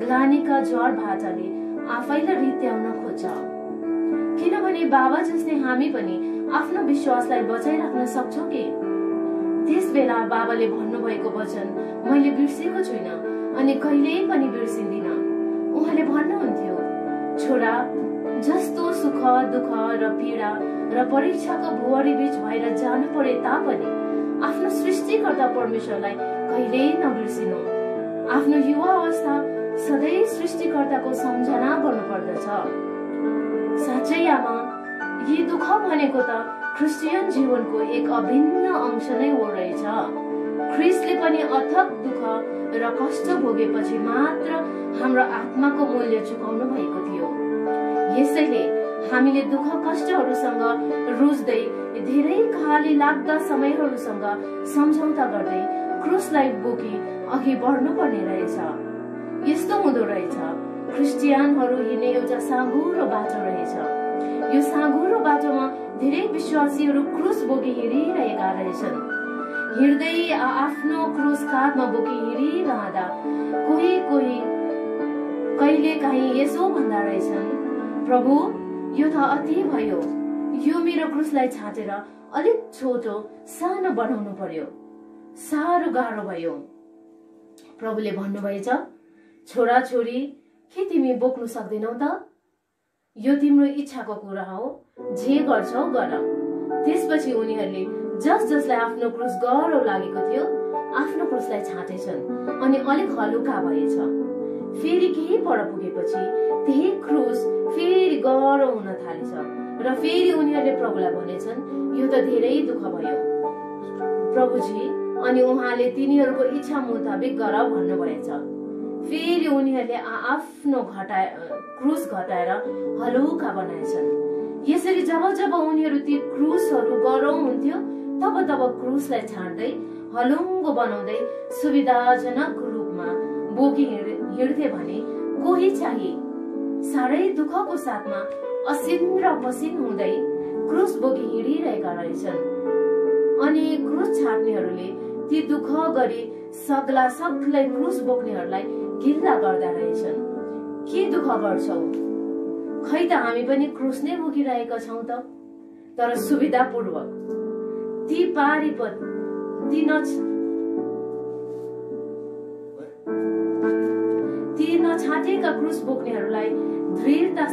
Speaker 5: ग्लानीका ज्वर भाटाले आफैलाई रित्याउन खोज्छ। किनभने बाबा जस्तै हामी पनि आफ्नो विश्वासलाई बचाइराख्न सक्छौं कि? त्यस बेला बाबाले भन्नुभएको वचन मैले बिर्सेको छुइनँ अनि कहिल्यै पनि बिर्सिदिन। उहाँले भन्नुहुन्थ्यो, छोरा, जस्तो सुख, दुःख र पीडा र परीक्षाको भुवरी बीच भएर जानु परे तापनि आफ्नो सृष्टिकर्ता परमेश्वरलाई कहिल्यै नबिर्सिनु। आफ्नो युवा अवस्था सधैँ सृष्टिकर्ताको सम्झना गर्नुपर्दछ। साँच्चै आमा, यी दुःख भनेको त क्रिस्चियन जीवनको एक अभिन्न अंश नै हो रहेछ। ख्रिस्टले पनि अथक दुःख र कष्ट भोगेपछि मात्र हाम्रो आत्माको मूल्य चुकाउनु भएको थियो। यसैले हामीले दुःख कष्टहरूसँग रुझ्दै धेरै खाली लाग्दा समयहरूसँग सम्झौता गर्दै क्रुसलाई बोकी अघि बढ्नु पर्ने रहेछ। यस्तो हुँदो रहेछ, क्रिस्चियनहरू हिँड्ने एउटा साँघुरो बाटो रहेछ। यो साँघुरो बाटोमा धेरै विश्वासीहरू क्रुस बोकी हिँडिरहेका रहेछन्। हिँड्दै आफ्नो क्रुस काँधमा बोकी हिँडिरहँदा कोही कहिले काहीँ यसो भन्दा रहेछन्, प्रभु, यो त अति भयो। यो मेरो क्रुसलाई छाटेर अलिक छोटो सानो बनाउनु पर्यो। साह्रो गाह्रो भयो। प्रभुले भन्नुभएछ, छोरा छोरी, के तिमी बोक्नु सक्दैनौ त? यो तिम्रो इच्छाको कुरा हो, जे गर्छौ गर। त्यसपछि उनीहरूले जसलाई आफ्नो क्रुस गाह्रो लागेको थियो आफ्नो क्रुसलाई छाटेछन् अनि अलिक हलुका भएछ। फेरि केही पर पुगेपछि त्यही क्रुस फेरि गाह्रो हुन थालेछ र फेरि उनीहरूले प्रभुलाई भनेछन्, यो त धेरै दुःख भयो प्रभुजी, अनि उहाँले तिनीहरूको इच्छा मुताबिक गर भन्नुभएछ। फेरि उनीहरूले आफ्नो क्रुस घटाएर हलुका बनाएछन्। यसरी जब जब उनीहरू ती क्रुसहरू गरौँ हुन्थ्यो, तब तब क्रुसलाई छाड्दै हलुङ्गो बनाउँदै सुविधाजनक रूपमा बोकी हिँड्थे भने कोही चाहिँ साह्रै दुःखको साथमा असिन र पसिन हुँदै क्रुस बोकी हिँडिरहेका रहेछन्। अनि क्रुस छाड्नेहरूले ती दुःख गरी सक्लै क्रुस बोक्नेहरूलाई गिल्ला गर्दा रहेछन्। के दुःख गर्छौ? खै त हामी पनि क्रुस नै बोकिरहेका छौँ त। तर सुविधापूर्वक ती नछाटेका क्रुस बोक्नेहरूलाई दृढता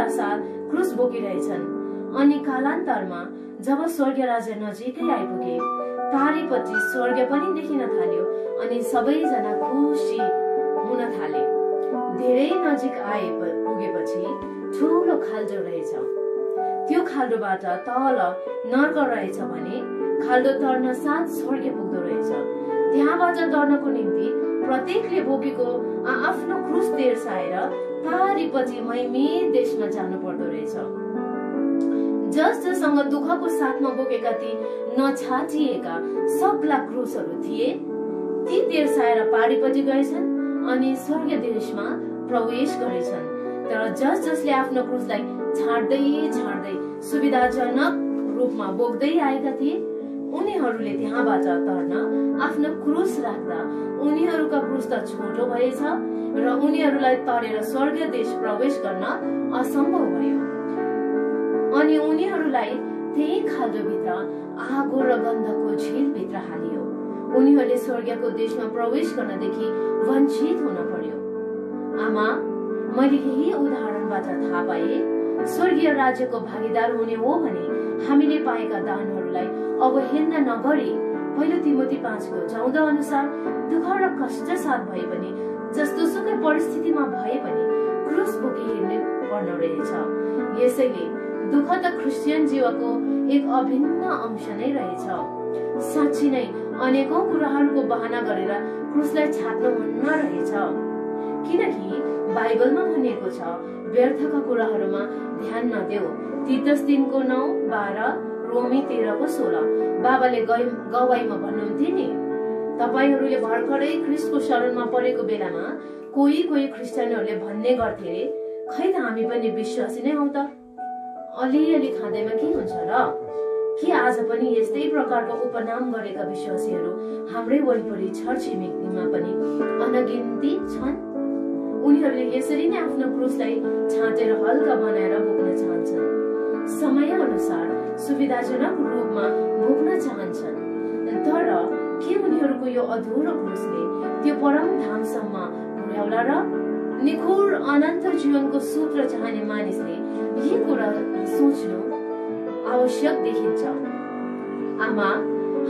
Speaker 5: साथ क्रुस बोकिरहेछन्। अनि कालान्तरमा जब स्वर्गीय राज्य नजिकै आइपुगे, पारिपट्टि स्वर्ग पनि देखिन थाल्यो अनि सबैजना खुसी हुन थाले। धेरै नजिक पुगेपछि ठुलो खाल्डो रहेछ। त्यो खाल्डोबाट तल नर्क रहेछ भने खाल्डो तर्न साथ स्वर्ग पुग्दो रहेछ। त्यहाँबाट तर्नको निम्ति प्रत्येकले बोकेको आफ्नो क्रुस तेर्साएर पारिपट्टि महिमे देशमा जानु पर्दो रहेछ। जससँग दुःखको साथमा बोकेका ती नछाटिएका सक्ला क्रुसहरू थिए, ती तेर्साएर पारिपट्टि गएछन् अनि स्वर्ग देशमा प्रवेश गरेछन्। तर जसले आफ्नो क्रुसलाई छाड्दै सुविधाजनक रूपमा बोक्दै आएका थिए, उनीहरूले त्यहाँबाट तर्न आफ्नो क्रुस राख्दा उनीहरूका क्रुस त छोटो भएछ र उनीहरूलाई तरेर स्वर्ग देश प्रवेश गर्न असम्भव भयो। अनि उनीहरूलाई त्यही खाल्डोभित्र आगो र गन्धको झिलभित्र हालियो। उनीहरूले स्वर्गको देशमा प्रवेश गर्नदेखि वञ्चित हुन पर्यो। आमा, मैले यही उदाहरणबाट थाहा पाए, स्वर्गीय राज्यको भागीदार हुने हो भने हामीले पाएका दानहरूलाई अवहेलना नगरी पहिलो तिमोथी 5:14 अनुसार दुःख र कष्ट साथ भए पनि जस्तो सुकै परिस्थितिमा भए पनि क्रुस बोकी हिँड्ने पर्ने रहेछ। यसैले दुःख त क्रिस्चियन जीवनको एक अभिन्न अंश नै रहेछ। साँच्ची नै अनेकौं कुराहरूको बहाना गरेर क्रुसलाई छाड्नु हुन्न रहेछ, किनकि बाइबलमा भनिएको छ, व्यर्थका कुराहरूमा ध्यान नदेऊ। तीतस 3:9-12, रोमी 13:16। बाबाले गवाईमा भन्नुहुन्थे नि, तपाईहरूले भर्खरै ख्रिस्टको शरणमा परेको बेलामा कोही क्रिस्चियनहरूले भन्ने गर्थे, खै त हामी पनि विश्वासी नै हौ त, अलिअलि खाँदैमा के हुन्छ र? के आज पनि यस्तै प्रकारको उपनाम गरेका विश्वासीहरू हाम्रै वरिपरि छरछिमेकीमा पनि अनगिन्ती छन्? उनीहरूले यसरी नै आफ्नो क्रुसलाई छाटेर हल्का बनाएर बोक्न चाहन्छन्, समय अनुसार सुविधाजनक रूपमा बोक्न चाहन्छन्। तर के उनीहरूको यो अधुरो क्रुसले त्यो परम धामसम्म पुर्याउला र? निखुर अनन्त जीवनको सूत्र चाहने मानिसले यी कुरा सोच्नु आवश्यक देखिन्छ। आमा,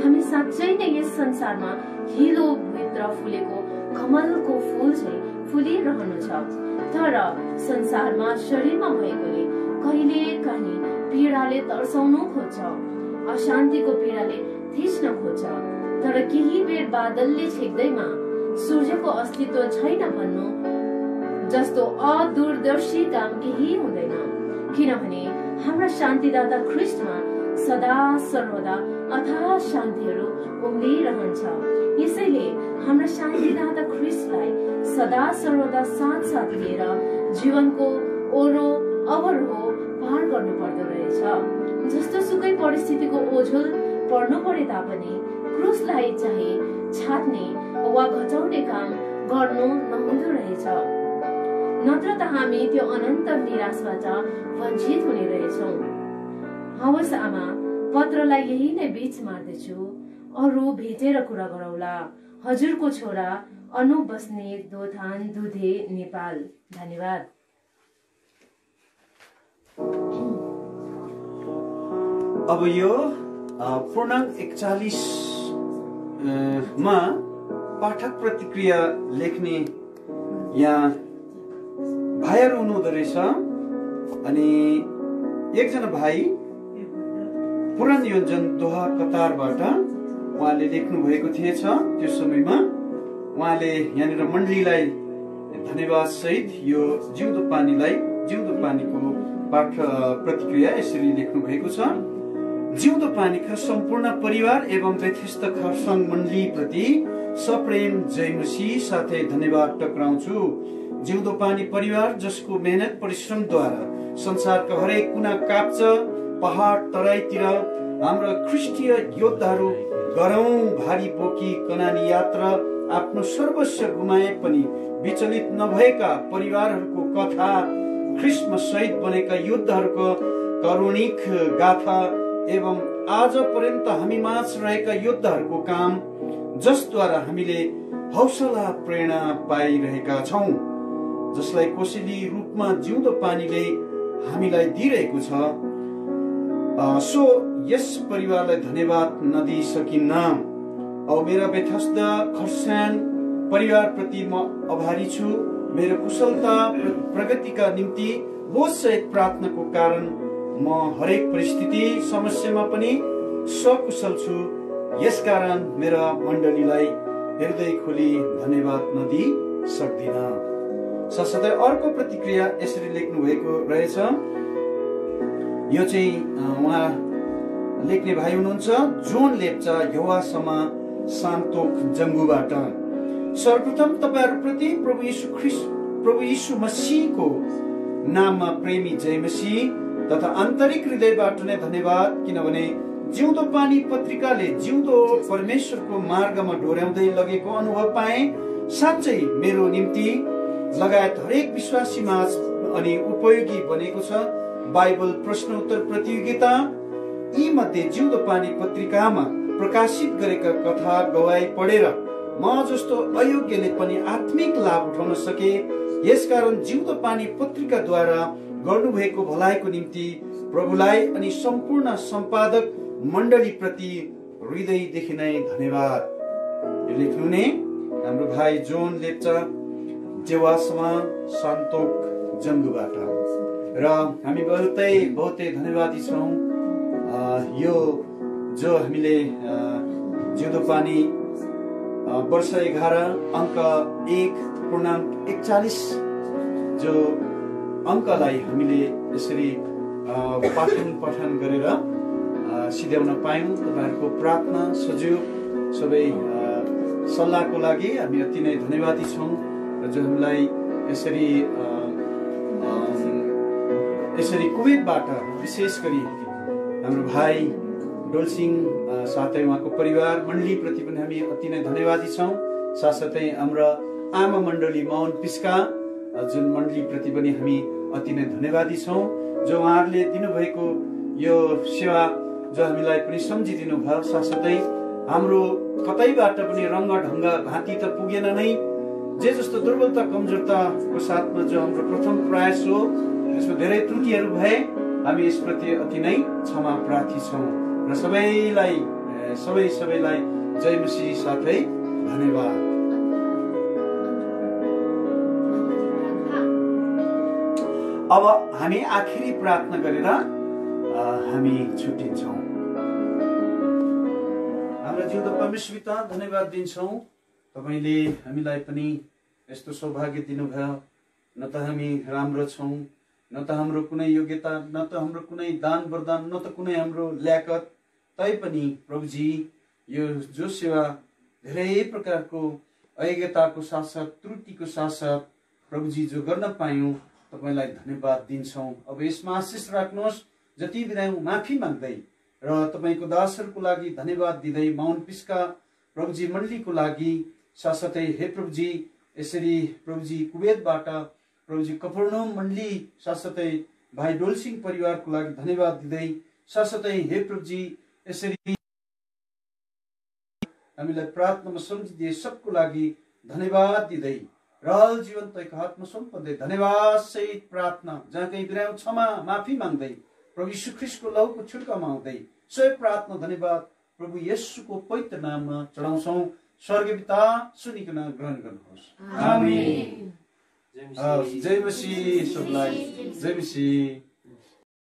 Speaker 5: हामी साँच्चै नै यस संसारमा हिलो भित्र फुलेको कमलको फूल चाहिँ फुलिरहनु छ। तर संसारमा शरीरमा भएकोले कहिले काहीँ पीडाले तर्साउनु खोज्छ, अशान्तिको पीडाले थिच्न खोज्छ। तर केही बेर बादलले छेक्दैमा सूर्यको अस्तित्व छैन भन्नु जस्तो अदूरदर्शी काम केही हुँदैन, किनभने हाम्रा शान्तिदाता ख्रिस्टमा सदा सर्वदा अथाह शान्तिहरू उम्लिरहन्छ। यसैले हाम्रा शान्तिदाता ख्रिस्टलाई सदा सर्वदा साथ लिएर जीवनको ओरो अवरोह पार गर्नु पर्दो रहेछ। जस्तो सुकै परिस्थितिको ओझेल पर्नु परे तापनि क्रुसलाई चाहिँ छाट्ने वा घटाउने काम गर्नु नहुँदो रहेछ, नत्र त हामी त्यो अनन्त निराशबाट वञ्चित हुने रहेछौँ। हवस् आमा, पत्रलाई यही नै बीच मार्दैछु, अरू भेटेर कुरा गरौला। हजुरको छोरा अनु बस्नेत, दोथान, दुधे, नेपाल। धन्यवाद।
Speaker 1: अब यो पूर्णाङ्क 41 मा पाठक प्रतिक्रिया लेख्ने यहाँ भाइहरू हुनुहुँदो रहेछ। अनि एकजना भाइ पुरानो योजन दोहा कतारबाट उहाँले लेख्नु भएको थिएछ। त्यो समयमा उहाँले यहाँनिर मण्डलीलाई धन्यवाद सहित यो जिउँदो पानीको पाठ प्रतिक्रिया यसरी लेख्नु भएको छ। जिउँदो पानीका सम्पूर्ण परिवार एवं व्यत्यस्त खरसाङ मण्डली प्रति सप्रेम जय मसीह साथै धन्यवाद टक्राउँछु। जिउँदो पानी परिवार जसको मेहनत परिश्रमद्वारा संसारका हरेक कुना काप्च, पहाड तराईतिर हाम्रा ख्रिस्टीय योद्धाहरू गरौं भारी बोकी कनानी यात्रा आफ्नो सर्वस्व गुमाए पनि विचलित नभएका परिवारहरूको कथा, ख्रिस्टमा शहीद बनेका योद्धाहरूको करुणिक गाथा एवं आज पर्यन्त हामी माझ रहेका योद्धाहरूको काम जसद्वारा हामीले हौसला प्रेरणा पाइरहेका छौं, जसलाई कोसेली रूपमा जिउँदो पानीले हामीलाई दिइरहेको छ। सो यस परिवारलाई धन्यवाद नदिई सकिन्न। औ मेरा व्यथस्त खरसाङ परिवार प्रति म आभारी छु। मेरो कुशलता प्रगतिका निम्ति बोधसहित प्रार्थनाको कारण म हरेक परिस्थिति समस्यामा पनि सकुशल छु। यसकारण मेरा मण्डलीलाई हृदय खोली धन्यवाद नदिई सक्दिन। साथसाथै अर्को प्रतिक्रिया यसरी लेख्नु भएको रहेछ। यो चाहिँ उहाँ लेख्ने भाइ हुनुहुन्छ जोन लेप्चा यहोवासमा सान्तोक जङ्गुबाट। सर्वप्रथम तपाईहरुप्रति प्रभु यीशु मसीहको नाममा प्रेमी जय मसीह तथा आन्तरिक हृदयबाट नै धन्यवाद, किनभने जिउँदो पानी पत्रिकाले जिउँदो परमेश्वरको मार्गमा डोर्याउँदै लगेको अनुभव पाए। साँच्चै मेरो निम्ति लगायत हरेक विश्वासी माझ अनि उपयोगी बनेको छ। बाइबल प्रश्न उत्तर प्रतियोगिता यी मध्ये जिउँदो पानी पत्रिकामा प्रकाशित गरेका कथा गवाई पढेर म जस्तो अयोग्यले पनि आत्मिक लाभ उठाउन सके। यसकारण जिउँदो पानी पत्रिकाद्वारा गर्नुभएको भलाइको निम्ति प्रभुलाई अनि सम्पूर्ण सम्पादक मण्डली प्रति हृदयदेखि नै धन्यवाद। यो लेख्नुहुने हाम्रो भाइ जोन लेप्चा जेवासमा सान्तोक जङ्गुबाट र हामी बहुतै धन्यवादी छौँ। यो जो हामीले जिउँदो पानी वर्ष 11 अङ्क 1.41 जो अङ्कलाई हामीले यसरी पठन गरेर सिध्याउन पायौँ। तपाईँहरूको प्रार्थना सहयोग सबै सल्लाहको लागि हामी अति नै धन्यवादी छौँ। र जो हामीलाई यसरी कुवेतबाट विशेष गरी हाम्रो भाइ डोलसिङ साथै उहाँको परिवार मण्डली प्रति पनि हामी अति नै धन्यवादी छौँ। साथसाथै हाम्रो आमा मण्डली मौन पिस्का जुन मण्डली प्रति पनि हामी अति नै धन्यवादी छौँ। जो उहाँहरूले दिनुभएको यो सेवा जो हामीलाई पनि सम्झिदिनु भयो। साथसाथै हाम्रो कतैबाट पनि रङ्ग ढङ्ग घाँटी त पुगेन नै, जे जस्तो दुर्बलता कमजोरताको साथमा जो हाम्रो प्रथम प्रयास हो यसमा धेरै त्रुटिहरू भए हामी यसप्रति अति नै क्षमा प्रार्थी छौँ र सबैलाई जय मसीह साथै धन्यवाद। अब हामी आखिरी प्रार्थना गरेर हामी छुट्टिन्छौँ। हाम्रो जिउँदो परमेश्वर पिता धन्यवाद दिन्छौँ। तपाईँले हामीलाई पनि यस्तो सौभाग्य दिनुभयो। न त हामी राम्रो छौँ, न त हाम्रो कुनै योग्यता, न त हाम्रो कुनै दान वरदान, न त कुनै हाम्रो ल्याकत, तैपनि प्रभुजी यो जो सेवा धेरै प्रकारको अयोग्यताको साथसाथ त्रुटिको साथसाथ प्रभुजी जो गर्न पायौँ तपाईँलाई धन्यवाद दिन्छौँ। अब यसमा आशिष राख्नुहोस्। जति बिरायौँ माफी माग्दै र तपाईँको दासहरूको लागि धन्यवाद दिँदै माउन पिस्का प्रभुजी मण्डलीको लागि साथसाथै हे प्रभुजी यसरी प्रभुजी कुवेतबाट प्रभुजी कफरनहुम मण्डली साथसाथै भाइ डोलसिङ परिवारको लागि धन्यवाद दिँदै साथसाथै हे प्रभुजी यसरी हामीलाई प्रार्थनामा सम्झिदिए सबको लागि धन्यवाद दिँदै रहल जीवन तैको हातमा सुम्पँदै धन्यवाद सहित प्रार्थना जहाँ कहीँ बिरायौँ क्षमा माफी माग्दै प्रभु यीशु ख्रीष्टको लौको छुटकामा आउँदै सबै प्रार्थना धन्यवाद प्रभु येशूको पवित्र नाममा चढाउँछौँ। स्वर्गीय पिता सुनिकन ग्रहण गर्नुहोस्। आमेन। जय मसीह सबलाई जय मसीह